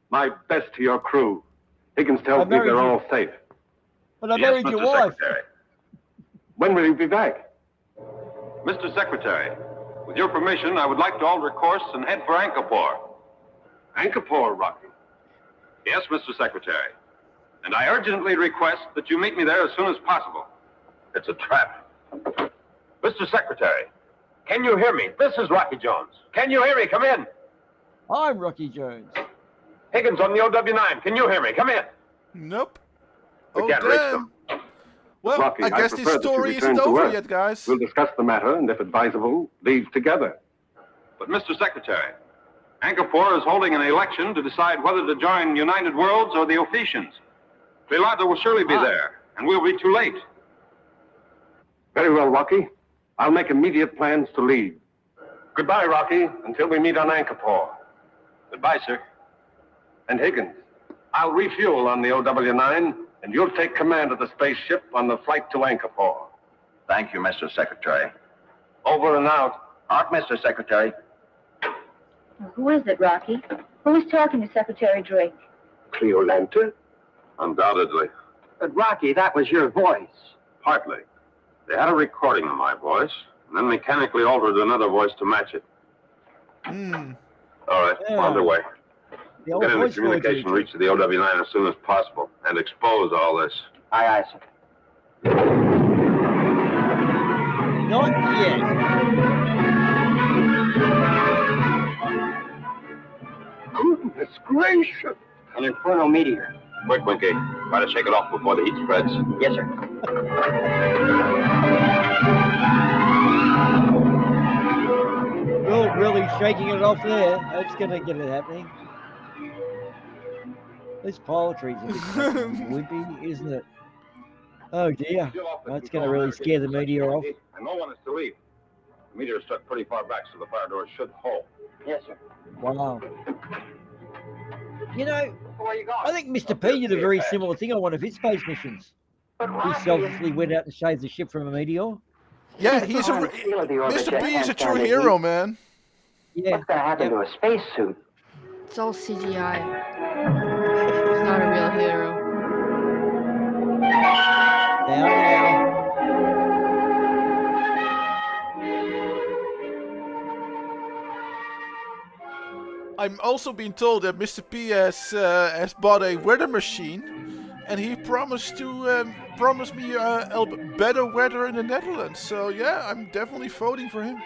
My best to your crew. Higgins tells me they're all safe. But I married your wife. Secretary. When will you be back? Mr. Secretary, with your permission, I would like to alter course and head for Angkor. Angkor, Rocky? Yes, Mr. Secretary. And I urgently request that you meet me there as soon as possible. It's a trap. Mr. Secretary, can you hear me? This is Rocky Jones. Can you hear me? Come in. I'm Rocky Jones. Higgins on the OW9. Can you hear me? Come in. Nope. We can't reach them. Well, Rocky, I guess prefer this that you story return isn't to over Earth. yet, guys. We'll discuss the matter and, if advisable, leave together. But, Mr. Secretary, Angkor is holding an election to decide whether to join United Worlds or the Ophicians. Trilata will surely be there, and we'll be too late. Very well, Rocky. I'll make immediate plans to leave. Goodbye, Rocky, until we meet on Angkor. Goodbye, sir. And Higgins, I'll refuel on the OW9, and you'll take command of the spaceship on the flight to Angkor. Thank you, Mr. Secretary. Over and out. Out, Mr. Secretary. Who is it, Rocky? Who is talking to Secretary Drake? Cleolanta? Undoubtedly. But, Rocky, that was your voice. Partly. They had a recording of my voice, and then mechanically altered another voice to match it. All right, we're underway. The old Get into voice communication forgery. reach to the OW9 as soon as possible, and expose all this. Aye, aye, sir. Not yet. Goodness gracious! An inferno meteor. Quick, Winky. Try to shake it off before the heat spreads. Yes, sir. Well, really shaking it off there. That's going to get it happening. This poetry's a bit fucking wimpy, isn't it? Oh dear. That's going to really scare the meteor off. And no one is to leave. The meteor struck pretty far back, so the fire doors should hold. Yes, sir. Wow. You know, I think Mr. P did a very similar thing on one of his space missions. He selflessly went out and saved the ship from a meteor. Yeah, he's a Mr. P is a true hero, man. Yeah. What's going to happen to a spacesuit? It's all CGI. He's not a real hero. Now. I'm also being told that Mr. P has bought a weather machine, and he promised me better weather in the Netherlands. So yeah, I'm definitely voting for him.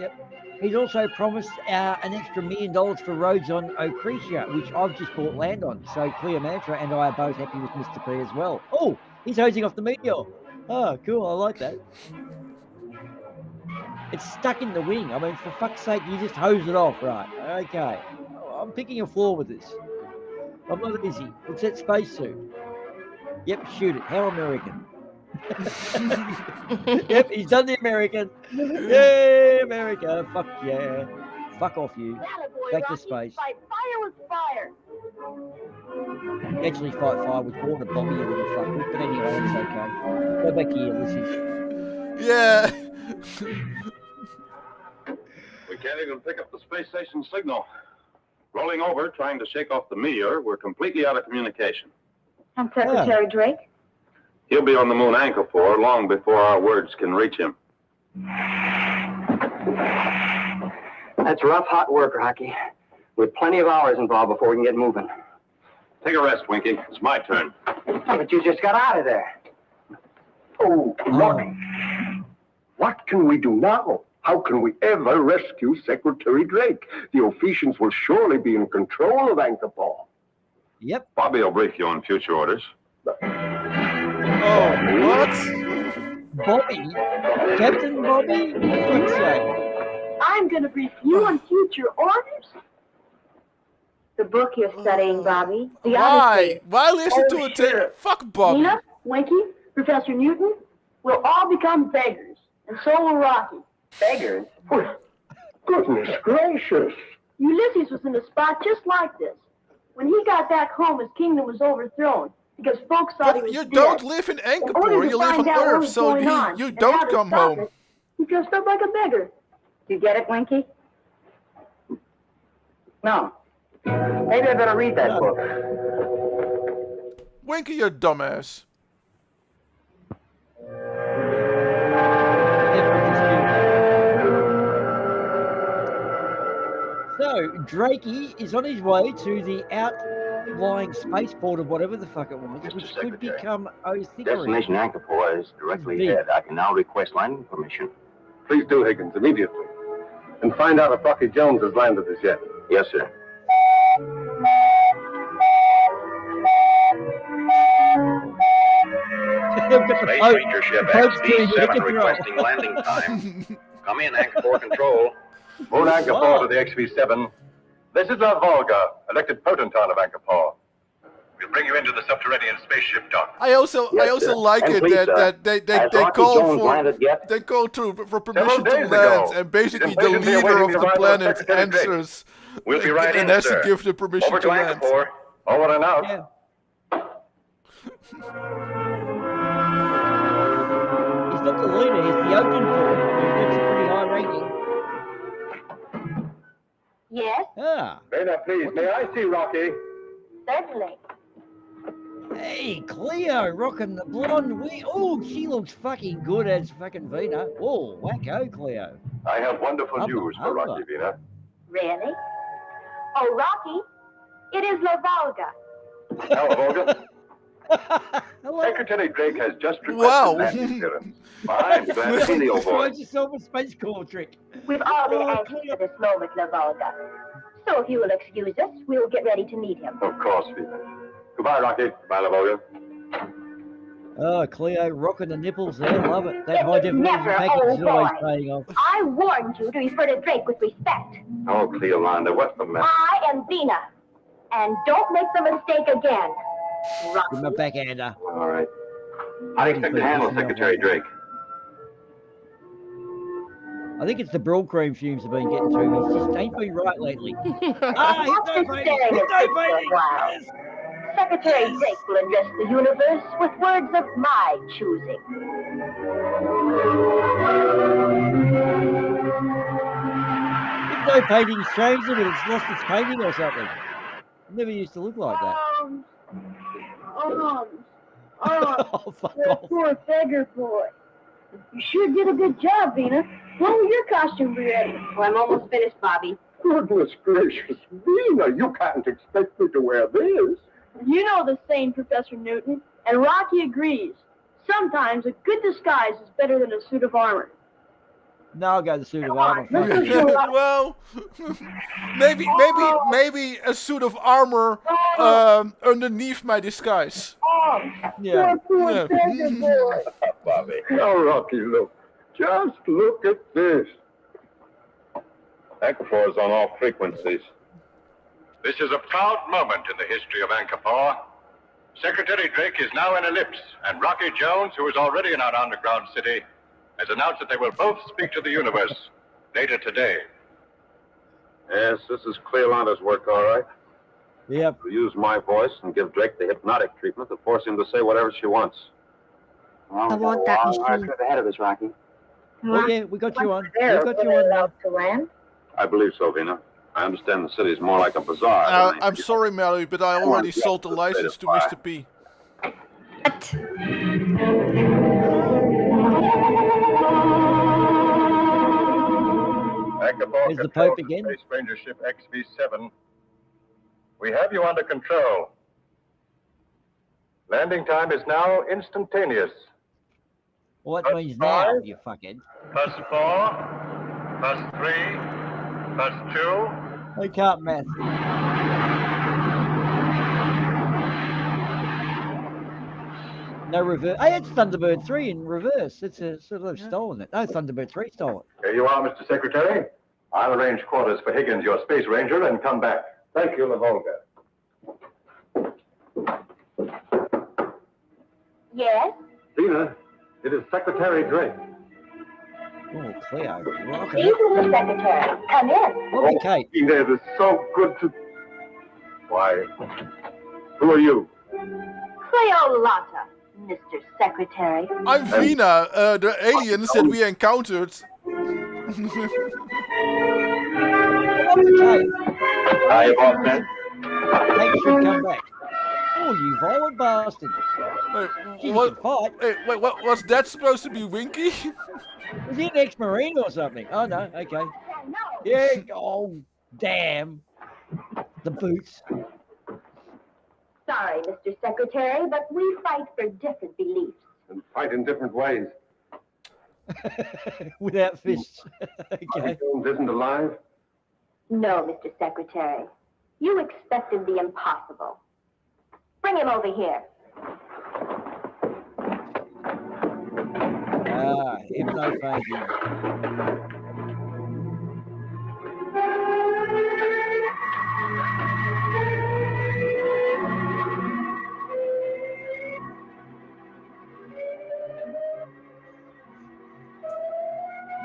Yep. He's also promised an extra $1 million for roads on Ocretia, which I've just bought land on. So Clear Mantra and I are both happy with Mr. P as well. Oh, he's hosing off the meteor. Oh, cool. I like that. It's stuck in the wing. I mean, for fuck's sake, you just hose it off, right? Okay. I'm picking a flaw with this. I'm not easy. It's that spacesuit. Yep, shoot it. How American. Yep, he's done the American. Yay, America. Fuck yeah. Fuck off you. Back to space. Fight fire with fire. Actually, fight fire with water, Bobby, you little fucker. But anyway, it's okay. Go back here, Ulysses. Yeah. We can't even pick up the space station signal. Rolling over, trying to shake off the meteor, we're completely out of communication. And Secretary Drake? He'll be on the moon Anchor long before our words can reach him. That's rough, hot work, Rocky. With plenty of hours involved before we can get moving. Take a rest, Winky. It's my turn. But you just got out of there. Oh, Rocky. What can we do now? How can we ever rescue Secretary Drake? The Ophesians will surely be in control of Anchor. Yep. Bobby will brief you on future orders. Oh, what? Bobby? Captain Bobby? What's that? I'm going to brief you on future orders. The book you're studying, Bobby. The Why? Odyssey. Why listen to a sure. tape? Fuck Bobby. Nina, Winky, Professor Newton, we'll all become beggars. And so will Rocky. Beggars? Goodness gracious. Ulysses was in a spot just like this. When he got back home, his kingdom was overthrown because folks thought he was You dead. don't live in Anchor, you live on Earth, so you don't come home. He dressed up like a beggar. You get it, Winky? No. Maybe I better read that book. Winky, you dumbass. So, Drakey is on his way to the outlying spaceport of whatever the fuck it was, which could become Othickery. Destination Anchor is directly ahead. I can now request landing permission. Please do, Higgins, immediately. And find out if Rocky Jones has landed as yet. Yes, sir. Space Ranger ship XV-7 requesting landing time. Come in, Anchor 4 control. Moon Anchor 4 to the XV-7. This is La Volga, elected potentate of Anchor 4. We'll bring you into the subterranean spaceship dock. I also like And it please, that they Rocky call Jones landed yet? they call for permission to days land, ago. and basically He's the impatiently leader awaiting of the the arrival of planet Secretary Drake. answers We'll be right and in, has sir. to give the permission Over to to Anchor land. 4. Over and out. Yeah. He's not the leader, he's the open boy. He's got a pretty high ranking. Yes, Ah. Rena, please, may I see Rocky? certainly. Hey, Cleo, rocking the blonde wig. Oh, she looks fucking good as fucking Vina. Oh, wacko, Cleo. I have wonderful news for Hubba. Rocky, Vina. Really? Oh, Rocky, it is La Volga. Hello, Volga. Hello. Secretary Drake has just requested Wow. landing clearance. I'm glad to see the old boy. Find yourself a space call trick. We've all been anxious for this moment, La Volga. So if you will excuse us, we will get ready to meet him. Of course, Vina. Goodbye, Rocky. Goodbye, La Volga. Oh, Cleo, rocking the nipples there. Love it. That It high is definition never, package oh is always boy. paying off. I warned you to refer to Drake with respect. Oh, Cleolanda, what's the matter? I am Vina. And don't make the mistake again. With my backhander. All right. How do you expect to handle Secretary Drake? I think it's the Brill cream fumes have been getting to him. He's just ain't been right lately. Ah, What's been staring at you for a while? Secretary Drake will address the universe with words of my choosing. No painting's changed it, it's lost its painting or something. It never used to look like that. Oh, fuck that off. poor beggar boy. You sure did a good job, Vina. When will your costume be ready? Well, I'm almost finished, Bobby. Goodness gracious, Vina, you can't expect me to wear this. You know the saying, Professor Newton, and Rocky agrees. Sometimes a good disguise is better than a suit of armor. No, I'll go the suit of armor. Well, maybe a suit of armor underneath my disguise. Yeah. Bobby. Now, Rocky, look. Just look at this. Anchor is on all frequencies. This is a proud moment in the history of Anchor. Secretary Drake is now in ellipse, and Rocky Jones, who is already in our underground city, has announced that they will both speak to the universe later today. Yes, this is Cleolanda's work, all right. Yep. We'll use my voice and give Drake the hypnotic treatment to force him to say whatever she wants. Well, I want that Hard machine. trip ahead of us, Rocky. Oh, yeah, we got you on. We There, got were you they on now. allowed to land? I believe so, Vina. I understand the city's more like a bazaar. I'm sorry, Mary, but I already sold the license to Mr. P. There's the Pope again. Space Ranger ship XV7. We have you under control. Landing time is now instantaneous. What means now, you fucking? +4, +3, +2. I can't math. No reverse. Hey, it's Thunderbird 3 in reverse. It's a sort of stolen it. No, Thunderbird 3 stole it. Here you are, Mr. Secretary. I'll arrange quarters for Higgins, your space ranger, and come back. Thank you, Lavolga. Yes? Vina, it is Secretary Drake. Oh, Cleo. Please, Mr. Secretary, come in. Lovely Kate. Vina, it is so good to... Why, who are you? Cleolata, Mr. Secretary. I'm Vina, the aliens that we encountered. Lovely Kate. Hi, Boston. Kate should come back. Oh, you violent bastard. Wait, what was that supposed to be Winky? Was he an ex-Marine or something? Oh, no, okay. Yeah, oh, damn. The boots. Sorry, Mr. Secretary, but we fight for different beliefs. And fight in different ways. Without fists. Okay. Jones isn't alive? No, Mr. Secretary. You expected the impossible. Bring him over here. Hypnophaging.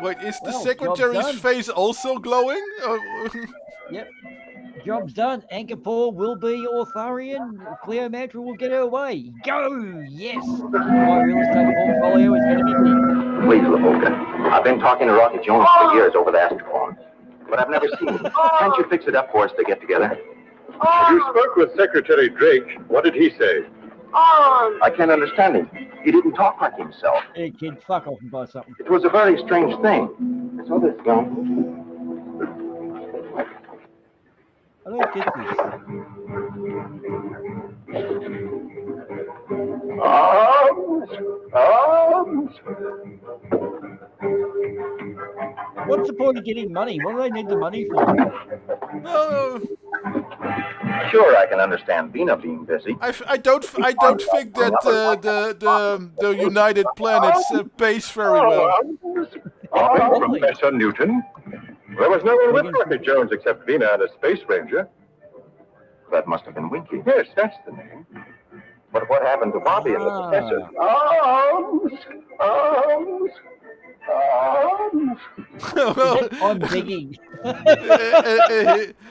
Wait, is the Well, secretary's job's done. face also glowing? Yep. Job's done. Anchor will be Authorian. Cleopatra will get her way. Go! Yes! My real estate portfolio is going to be big. Please, Lavolga. I've been talking to Rocky Jones for years over the astrophone, but I've never seen him. Can't you fix it up for us to get together? You spoke with Secretary Drake. What did he say? I can't understand him. He didn't talk like himself. Hey, kid, fuck off and buy something. It was a very strange thing. I saw this gun. I don't get this. What's the point of getting money? What do they need the money for? No, Sure, I can understand Vina being busy. I don't think that the United Planets pays very well. Professor Newton. There was no one with Rocky Jones except Vina and a space ranger. That must have been Winky. Yes, that's the name. But what happened to Bobby and the professor? I'm begging.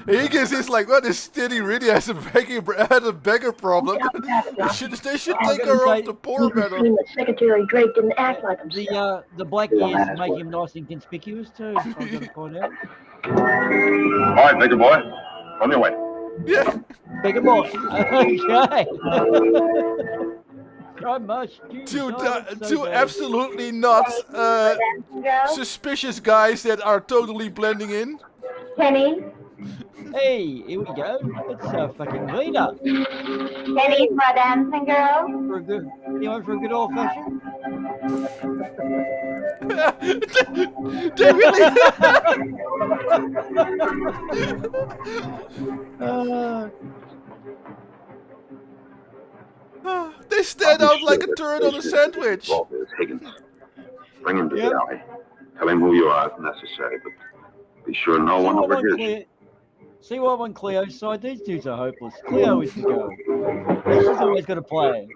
Higgins is like, what? This city really has a beggar problem. They should take her off the poor better. Secretary Drake didn't act like himself. The black ears make him nice and conspicuous too. I've got to point out. All right, bigger boy. On your way. Yeah. Bigger boy. Okay. Two absolutely not suspicious guys that are totally blending in. Kenny? Hey, here we go. It's fucking Vina. Kenny for a dancing girl? For a good, anyone for a good old fashioned? They really. They stand out like a turd on a sandwich. Higgins. Bring him to the alley. Tell him who you are if necessary, but be sure no one overhears you. See why I'm on Cleo's side? These dudes are hopeless. Cleo is the go. She's always got a plan.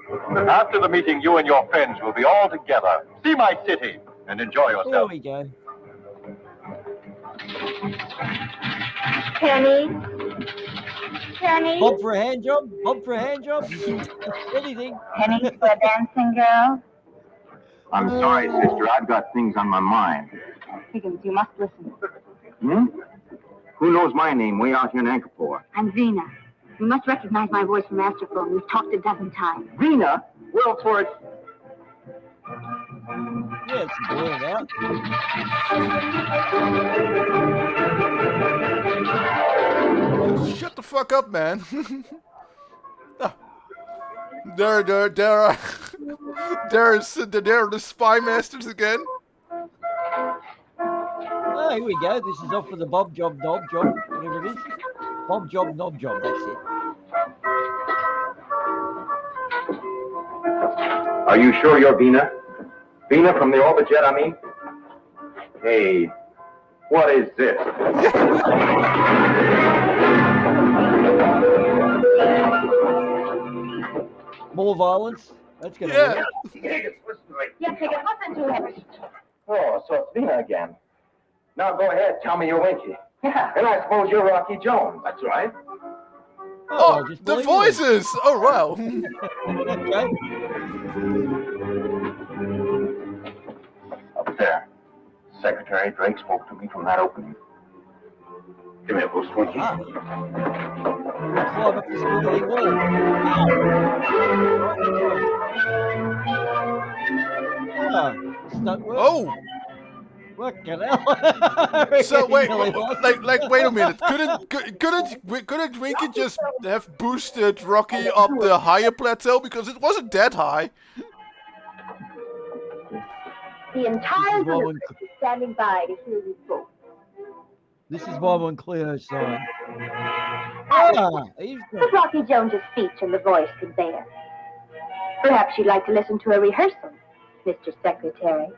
After the meeting, you and your friends will be all together. See my city and enjoy yourself. There we go. Kenny? Kenny? Bob for a hand job? Bob for a hand job? Anything. Kenny for a dancing girl? I'm sorry, sister. I've got things on my mind. Higgins, you must listen. Hmm? Who knows my name way out here in Anchorport? I'm Vina. You must recognize my voice from Astrophone. We've talked a dozen times. Vina? Well, for it. Yeah, it's blurred out. Shut the fuck up, man. There are the spy masters again. Oh, here we go. This is off for the Bob Job, Knob Job, whatever it is. Bob Job, Knob Job, that's it. Are you sure you're Vina? Vina from the Orbit Jet, I mean? Hey, what is this? More violence? That's going to work. Yes, Higgins, what's into it? Oh, so it's Vina again. Now go ahead, tell me you're Winky. Yeah. And I suppose you're Rocky Jones. That's right. Oh, the voices! Oh, wow. Okay. Up there. Secretary Drake spoke to me from that opening. Give me a boost, Winky. Climb up this wiggly wall. Oh! What the hell? So wait, wait a minute. Couldn't Winky just have boosted Rocky up the higher plateau because it wasn't that high? The entire universe is standing by to hear you spoke. This is why I'm on Cleo's side. It's Rocky Jones's speech and the voice conveyor. Perhaps you'd like to listen to a rehearsal, Mr. Secretary.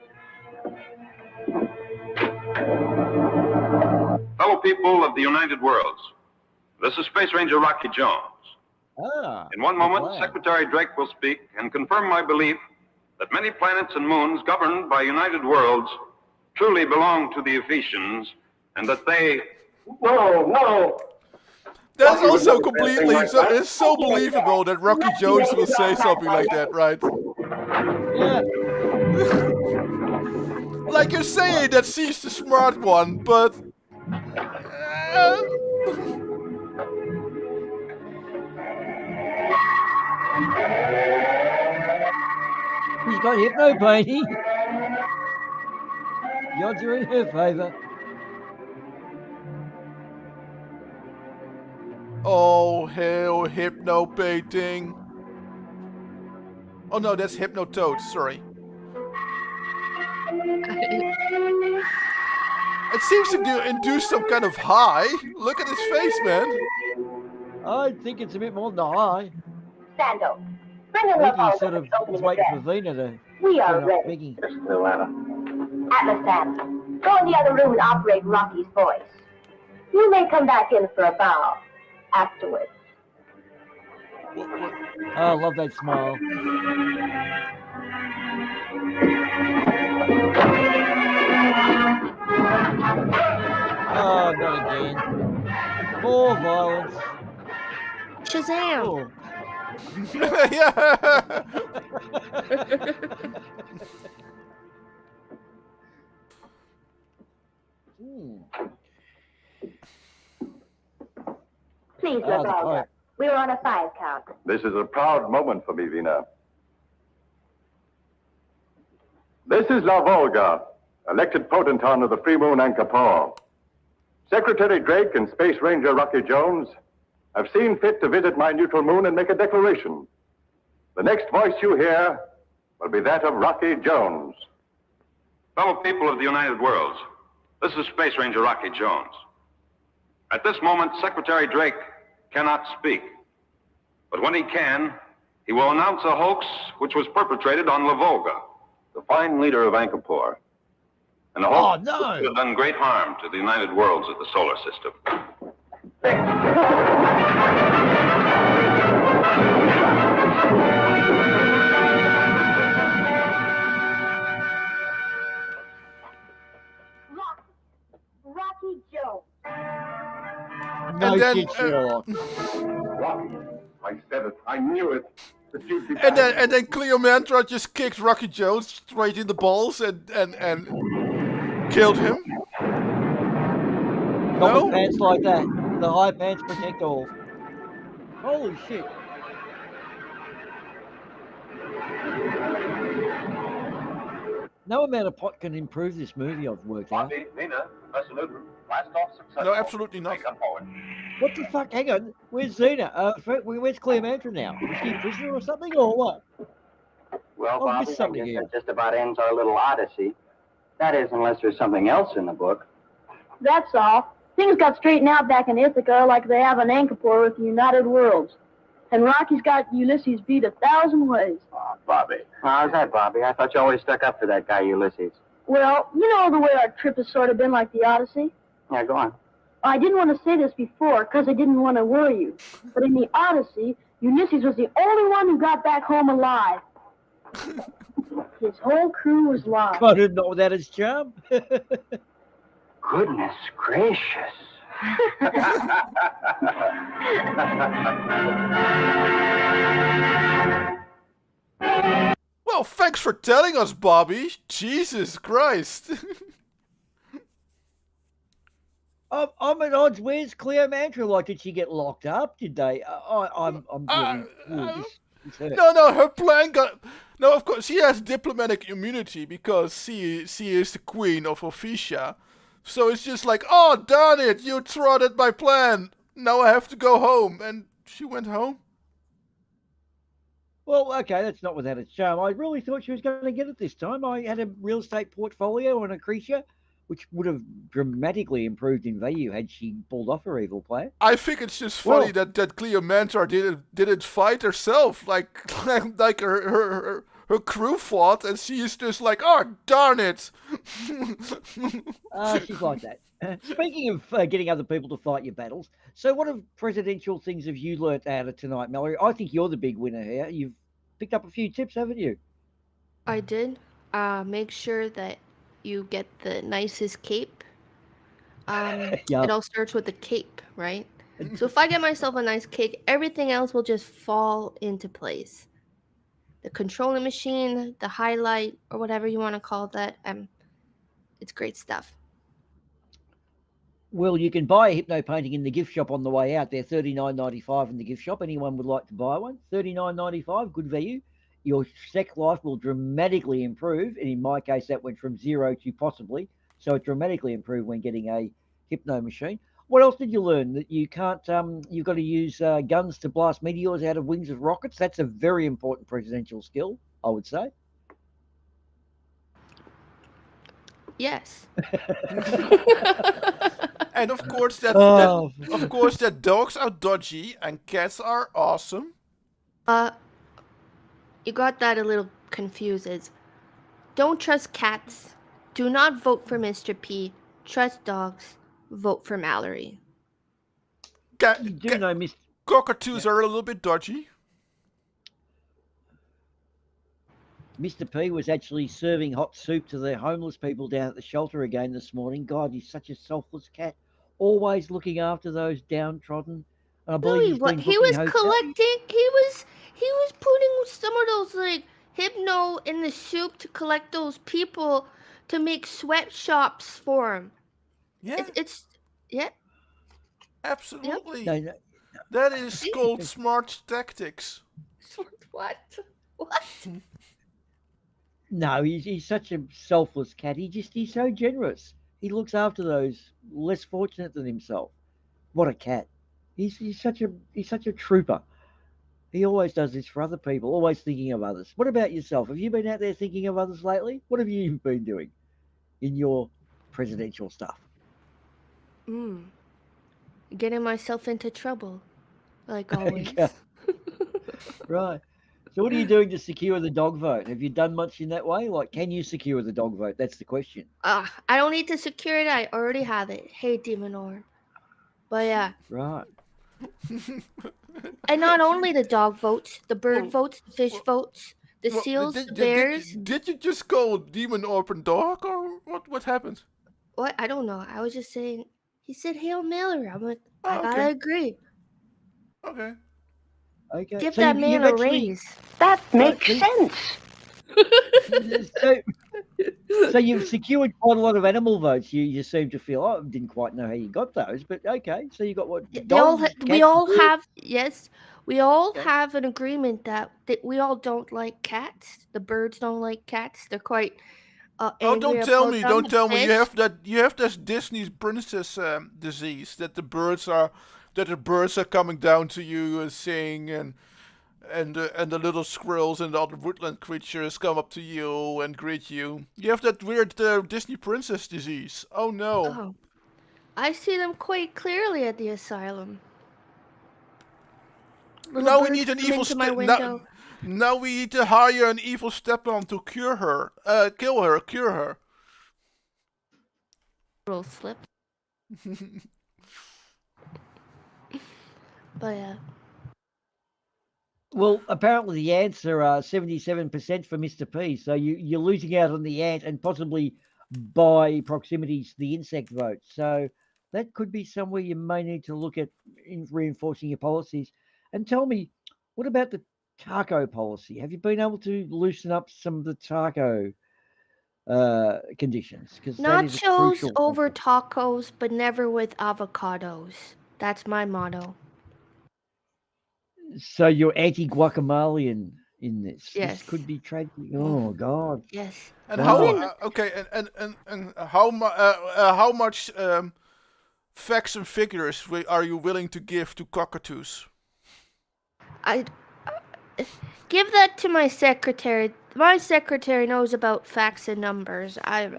Fellow people of the United Worlds, this is Space Ranger Rocky Jones. In one moment, Secretary Drake will speak and confirm my belief that many planets and moons governed by United Worlds truly belong to the Ephesians, and that they... No! That's also completely, it's so believable that Rocky Jones will say something like that, right? Yeah. Like you're saying that she's the smart one, but... He's got hypno, baby. The odds are in her favour. Oh, hell, hypno painting. Oh no, that's Hypnotoad, sorry. It seems to induce some kind of high. Look at his face, man. I think it's a bit more than a high. Sando, bring him up He's sort of waiting for Vina to... We are ready. Atlas Sam, go in the other room and operate Rocky's voice. You may come back in for a bow afterwards. Oh, I love that smile. Oh, not again. More violence. Shazam! Oh. Yeah. Please look over. We were on a 5 count. This is a proud moment for me, Vina. This is La Volga, elected potentate of the Free Moon Anchorport. Secretary Drake and Space Ranger Rocky Jones have seen fit to visit my neutral moon and make a declaration. The next voice you hear will be that of Rocky Jones. Fellow people of the United Worlds, this is Space Ranger Rocky Jones. At this moment, Secretary Drake cannot speak. But when he can, he will announce a hoax which was perpetrated on La Volga, the fine leader of Angkor. And a hoax which would have done great harm to the United Worlds of the solar system. Rocky Joe. No And then, shit, Sherlock. Rocky, I said it. I knew it. That you'd be And back. then Cleopatra just kicked Rocky Jones straight in the balls and killed him. Not No? with pants like that. The high pants protect all. Holy shit. No amount of pot can improve this movie, I've worked out. Nina, salute. Blast off successful. No, absolutely not. Come forward. What the fuck? Hang on. Where's Xena? Where's Cleopatra now? Is she a prisoner or something, or what? Well, I've Bobby, missed I something guess here. that just about ends our little odyssey. That is, unless there's something else in the book. That's all. Things got straightened out back in Ithaca like they have in Angkor with the United Worlds. And Rocky's got Ulysses beat 1,000 ways. Oh, Bobby. How's that, Bobby? I thought you always stuck up for that guy, Ulysses. Well, you know the way our trip has sort of been like the Odyssey? Yeah, go on. I didn't want to say this before because I didn't want to worry you. But in the Odyssey, Ulysses was the only one who got back home alive. His whole crew was lost. I didn't know that is charm. Goodness gracious. Well, thanks for telling us, Bobby. Jesus Christ. I'm at odds. Where's Cleopatra? Like, did she get locked up? Did they? I'm really. No, her plan got... No, of course, she has diplomatic immunity because she is the queen of Ophicia. So it's just like, oh, darn it, you thwarted my plan. Now I have to go home. And she went home. Well, okay, that's not without its charm. I really thought she was going to get it this time. I had a real estate portfolio and a creature, which would have dramatically improved in value had she pulled off her evil plan. I think it's just funny that Cleopatra didn't fight herself. Like her crew fought, and she is just like, oh, darn it. She's like that. Speaking of getting other people to fight your battles, so what presidential things have you learnt out of tonight, Mallory? I think you're the big winner here. You've picked up a few tips, haven't you? I did. Make sure that you get the nicest cape. It all starts with the cape, right? So if I get myself a nice cape, everything else will just fall into place. The controlling machine, the highlight, or whatever you want to call that, it's great stuff. Well, you can buy a hypno painting in the gift shop on the way out. They're $39.95 in the gift shop. Anyone would like to buy one? $39.95, good value. Your sex life will dramatically improve, and in my case, that went from 0 to possibly. So it dramatically improved when getting a hypno machine. What else did you learn? That you can't, you've got to use guns to blast meteors out of wings of rockets. That's a very important presidential skill, I would say. Yes. And of course that dogs are dodgy and cats are awesome. You got that a little confused. It's, don't trust cats. Do not vote for Mr. P. Trust dogs. Vote for Mallory. You do know cockatoos are a little bit dodgy. Mr. P was actually serving hot soup to the homeless people down at the shelter again this morning. God, he's such a selfless cat. Always looking after those downtrodden. And I believe He was collecting. He was putting some of those like hypno in the soup to collect those people to make sweatshops for him. Yeah. It's yeah. Absolutely. Yep. No. That is called smart tactics. What? No, he's such a selfless cat. He's so generous. He looks after those less fortunate than himself. What a cat! He's such a trooper. He always does this for other people, always thinking of others. What about yourself? Have you been out there thinking of others lately? What have you been doing in your presidential stuff? Getting myself into trouble, like always. Okay. Right. So what are you doing to secure the dog vote? Have you done much in that way? Like, can you secure the dog vote? That's the question. I don't need to secure it. I already have it. Hey, Demon Orb. But yeah. Right. And not only the dog votes, the bird votes, the fish votes, the seals, the bears. Did you just call Demon Orb and dog, or what happened? What? I don't know. I was just saying. He said Hail Mary. I'm like, I gotta okay. agree. Okay. Okay. Give so that man a actually, raise. That makes sense. So you've secured quite a lot of animal votes. You seem to feel. I didn't quite know how you got those, but okay. So you got what? Dogs, We cats, all birds? have yes. We all have an agreement that we all don't like cats. The birds don't like cats. They're quite angry Don't tell about me! them. Don't The tell me! You fish. have this Disney princess disease that the birds are coming down to you saying and the little squirrels and all the woodland creatures come up to you and greet you. You have that weird Disney princess disease. Oh no! Oh, I see them quite clearly at the asylum. Little Now we birds need an come evil into my window. Now we need to hire an evil stepmom to cure her. Cure her. Little slip. But yeah. Well, apparently the ants are 77% for Mr. P. So you're losing out on the ant and possibly by proximity to the insect vote. So that could be somewhere you may need to look at in reinforcing your policies. And tell me, what about the taco policy? Have you been able to loosen up some of the taco conditions? Because that is a Nachos crucial over factor. tacos, but never with avocados. That's my motto. So you're anti-guacamole in this. Yes. This could be tragic. Oh God. Yes. And God. how much facts and figures are you willing to give to cockatoos? I give that to my secretary. My secretary knows about facts and numbers. I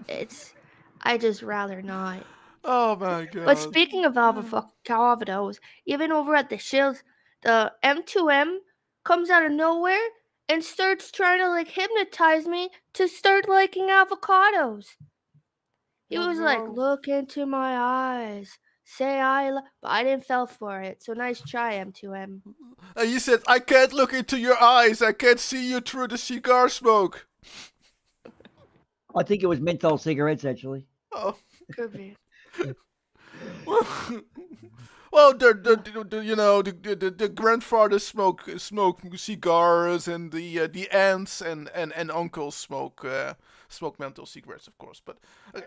just rather not. Oh my god. But speaking of avocados, even over at the Shields, the M2M comes out of nowhere and starts trying to like hypnotize me to start liking avocados. He was like, look into my eyes. Say but I didn't fell for it. So nice try, M2M. And you said, I can't look into your eyes. I can't see you through the cigar smoke. I think it was menthol cigarettes, actually. Oh. Could be. Well, the grandfathers smoke cigars, and the aunts and uncles smoke menthol cigarettes, of course. But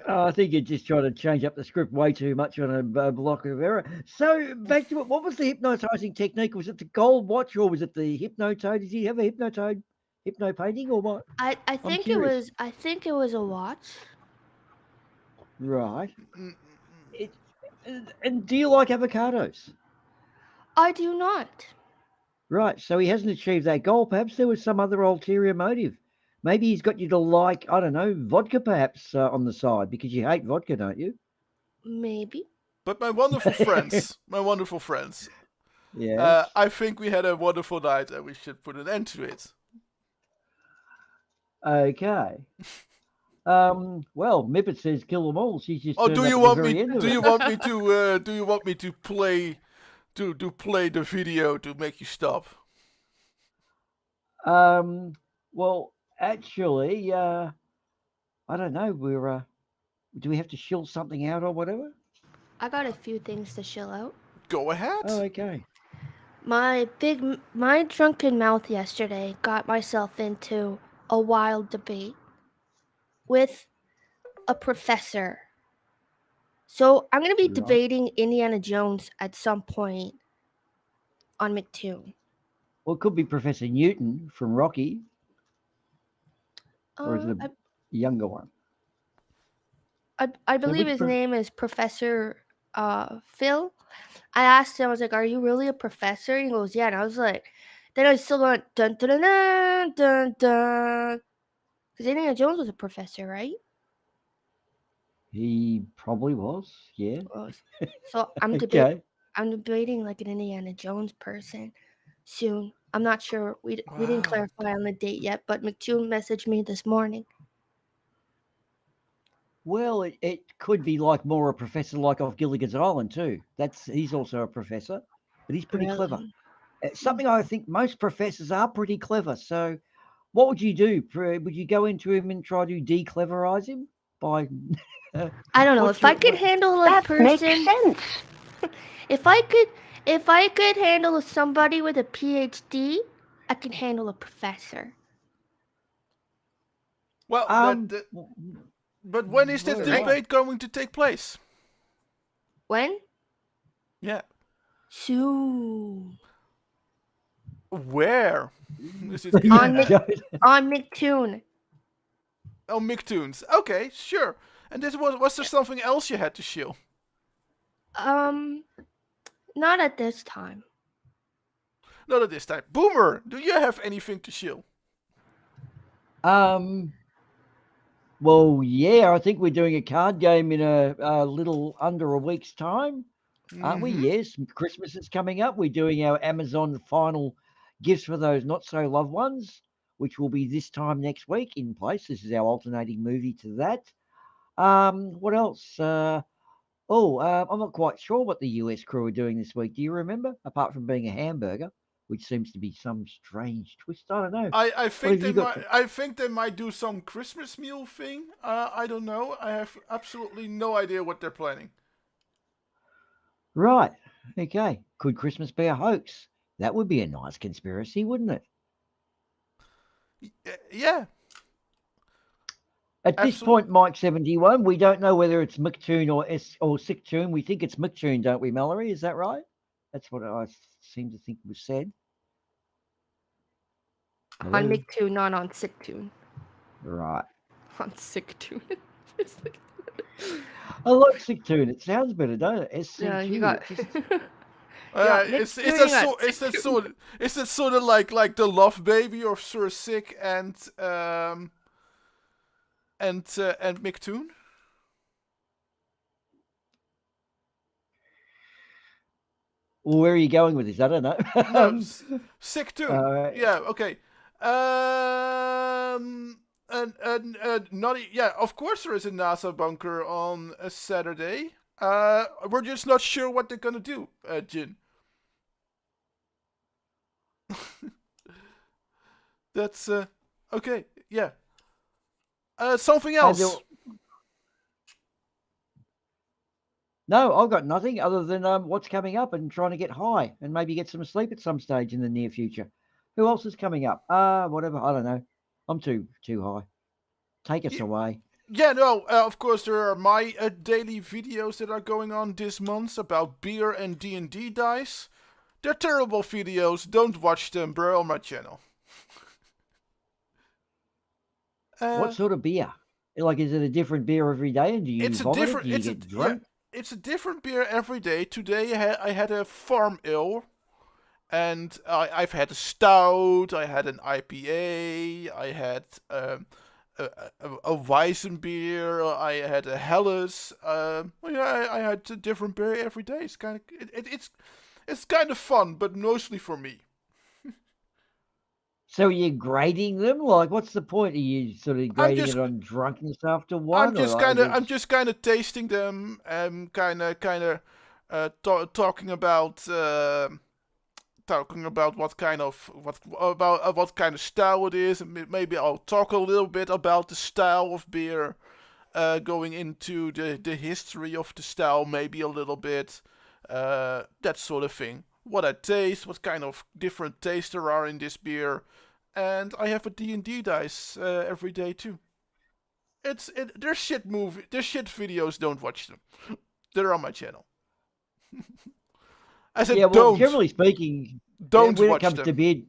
I think you're just trying to change up the script way too much on a block of error. So back to it. What was the hypnotizing technique? Was it the gold watch or was it the hypnotoad? Did he have a hypno painting or what? I think it was a watch. Right. And do you like avocados? I do not. Right. So he hasn't achieved that goal. Perhaps there was some other ulterior motive. Maybe he's got you to like, I don't know, vodka perhaps on the side because you hate vodka, don't you? Maybe. But my wonderful friends, yeah. I think we had a wonderful night and we should put an end to it. Okay. Well, Mippet says kill them all. She's just. Oh, do you want me to play the video to make you stop? Well, actually, I don't know. Do we have to shill something out or whatever? I got a few things to shill out. Go ahead. Oh, okay. My drunken mouth yesterday got myself into a wild debate with a professor. So I'm going to be debating Indiana Jones at some point on McToon. Well, it could be Professor Newton from Rocky. Or is it a younger one? I believe his name is Professor Phil. I asked him, I was like, "Are you really a professor?" And he goes, "Yeah." And I was like, then I still going dun dun dun dun dun dun, because Indiana Jones was a professor, right? He probably was, yeah. So I'm debating like an Indiana Jones person soon. I'm not sure. We didn't clarify on the date yet, but McToon messaged me this morning. Well, it could be like more a professor like off Gilligan's Island too. He's also a professor, but he's pretty clever. It's something I think most professors are pretty clever. So what would you do? Would you go into him and try to de-cleverize him by... I don't know. If I could handle a person... Makes sense. If I could handle somebody with a PhD, I can handle a professor. Well, but when is this debate going to take place? When? Yeah. Soon. Where? Is it on McToon. Oh, McToons. Okay, sure. And was there something else you had to shill? Not at this time. Not at this time. Boomer, do you have anything to shill? Well, yeah, I think we're doing a card game in a little under a week's time, aren't we? Yes, Christmas is coming up. We're doing our Amazon final gifts for those not so loved ones, which will be this time next week in place. This is our alternating movie to that. What else? I'm not quite sure what the US crew are doing this week. Do you remember? Apart from being a hamburger, which seems to be some strange twist. I don't know. I think they might do some Christmas meal thing. I don't know. I have absolutely no idea what they're planning. Right. Okay. Could Christmas be a hoax? That would be a nice conspiracy, wouldn't it? Yeah. At this point, Mike 71, we don't know whether it's McToon or Sicktoon. We think it's McToon, don't we, Mallory? Is that right? That's what I seem to think was said. Hello? On McToon, not on Sicktoon. Right. On Sicktoon. I like Sicktoon. It sounds better, don't it? Yeah, you got. Is it sort of like the Love Baby of Sir Sick and McToon? Well, where are you going with this? I don't know. No, Sicktoon. Yeah, okay. Of course there is a NASA bunker on a Saturday. We're just not sure what they're gonna do, Jin. That's okay. Yeah. Something else. No, I've got nothing other than what's coming up and trying to get high and maybe get some sleep at some stage in the near future. Who else is coming up? Whatever. I don't know. I'm too high. Take us away. Yeah, no, of course there are my daily videos that are going on this month about beer and D&D dice. They're terrible videos. Don't watch them. They're on my channel. What sort of beer? Like, is it a different beer every day? And do you vomit? Do you get drunk? Yeah, it's a different beer every day. Today I had a farm ale. And I've had a stout, I had an IPA, I had a Weizenbier, I had a Helles. I had a different beer every day. It's kind of fun, but mostly for me. So you're grading them? Like, what's the point? Are you sort of grading it on drunkenness after one? I'm just kind of tasting them and kind of talking about. Talking about what kind of style it is, and maybe I'll talk a little bit about the style of beer, going into the history of the style, maybe a little bit, that sort of thing. What I taste, what kind of different tastes there are in this beer, and I have a D&D dice every day too. They're shit videos. Don't watch them. They're on my channel. I said, don't. Generally speaking, don't when watch it comes them. to beer,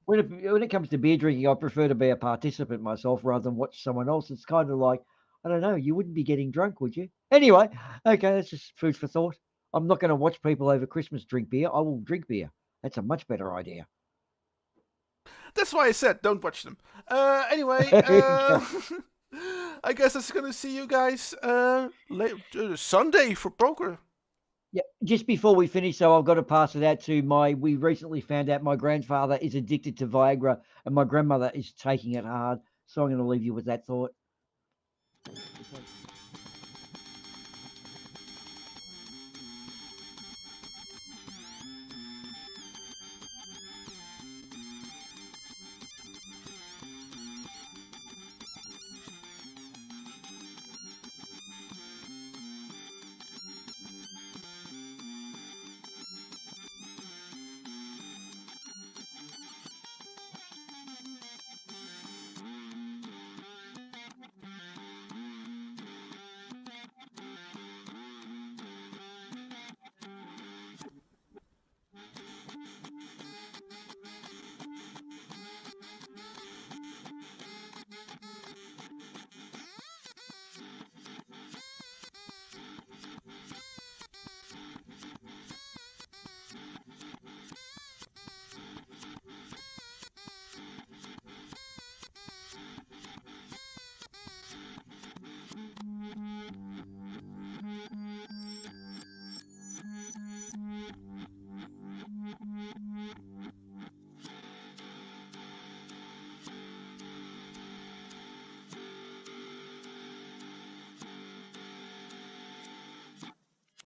when it comes to beer drinking, I prefer to be a participant myself rather than watch someone else. It's kind of like I don't know. You wouldn't be getting drunk, would you? Anyway, okay, that's just food for thought. I'm not going to watch people over Christmas drink beer. I will drink beer. That's a much better idea. That's why I said don't watch them. Anyway, I guess I'm gonna see you guys Sunday for poker. Yeah, just before we finish, though, I've got to pass it out to we recently found out my grandfather is addicted to Viagra and my grandmother is taking it hard. So I'm going to leave you with that thought.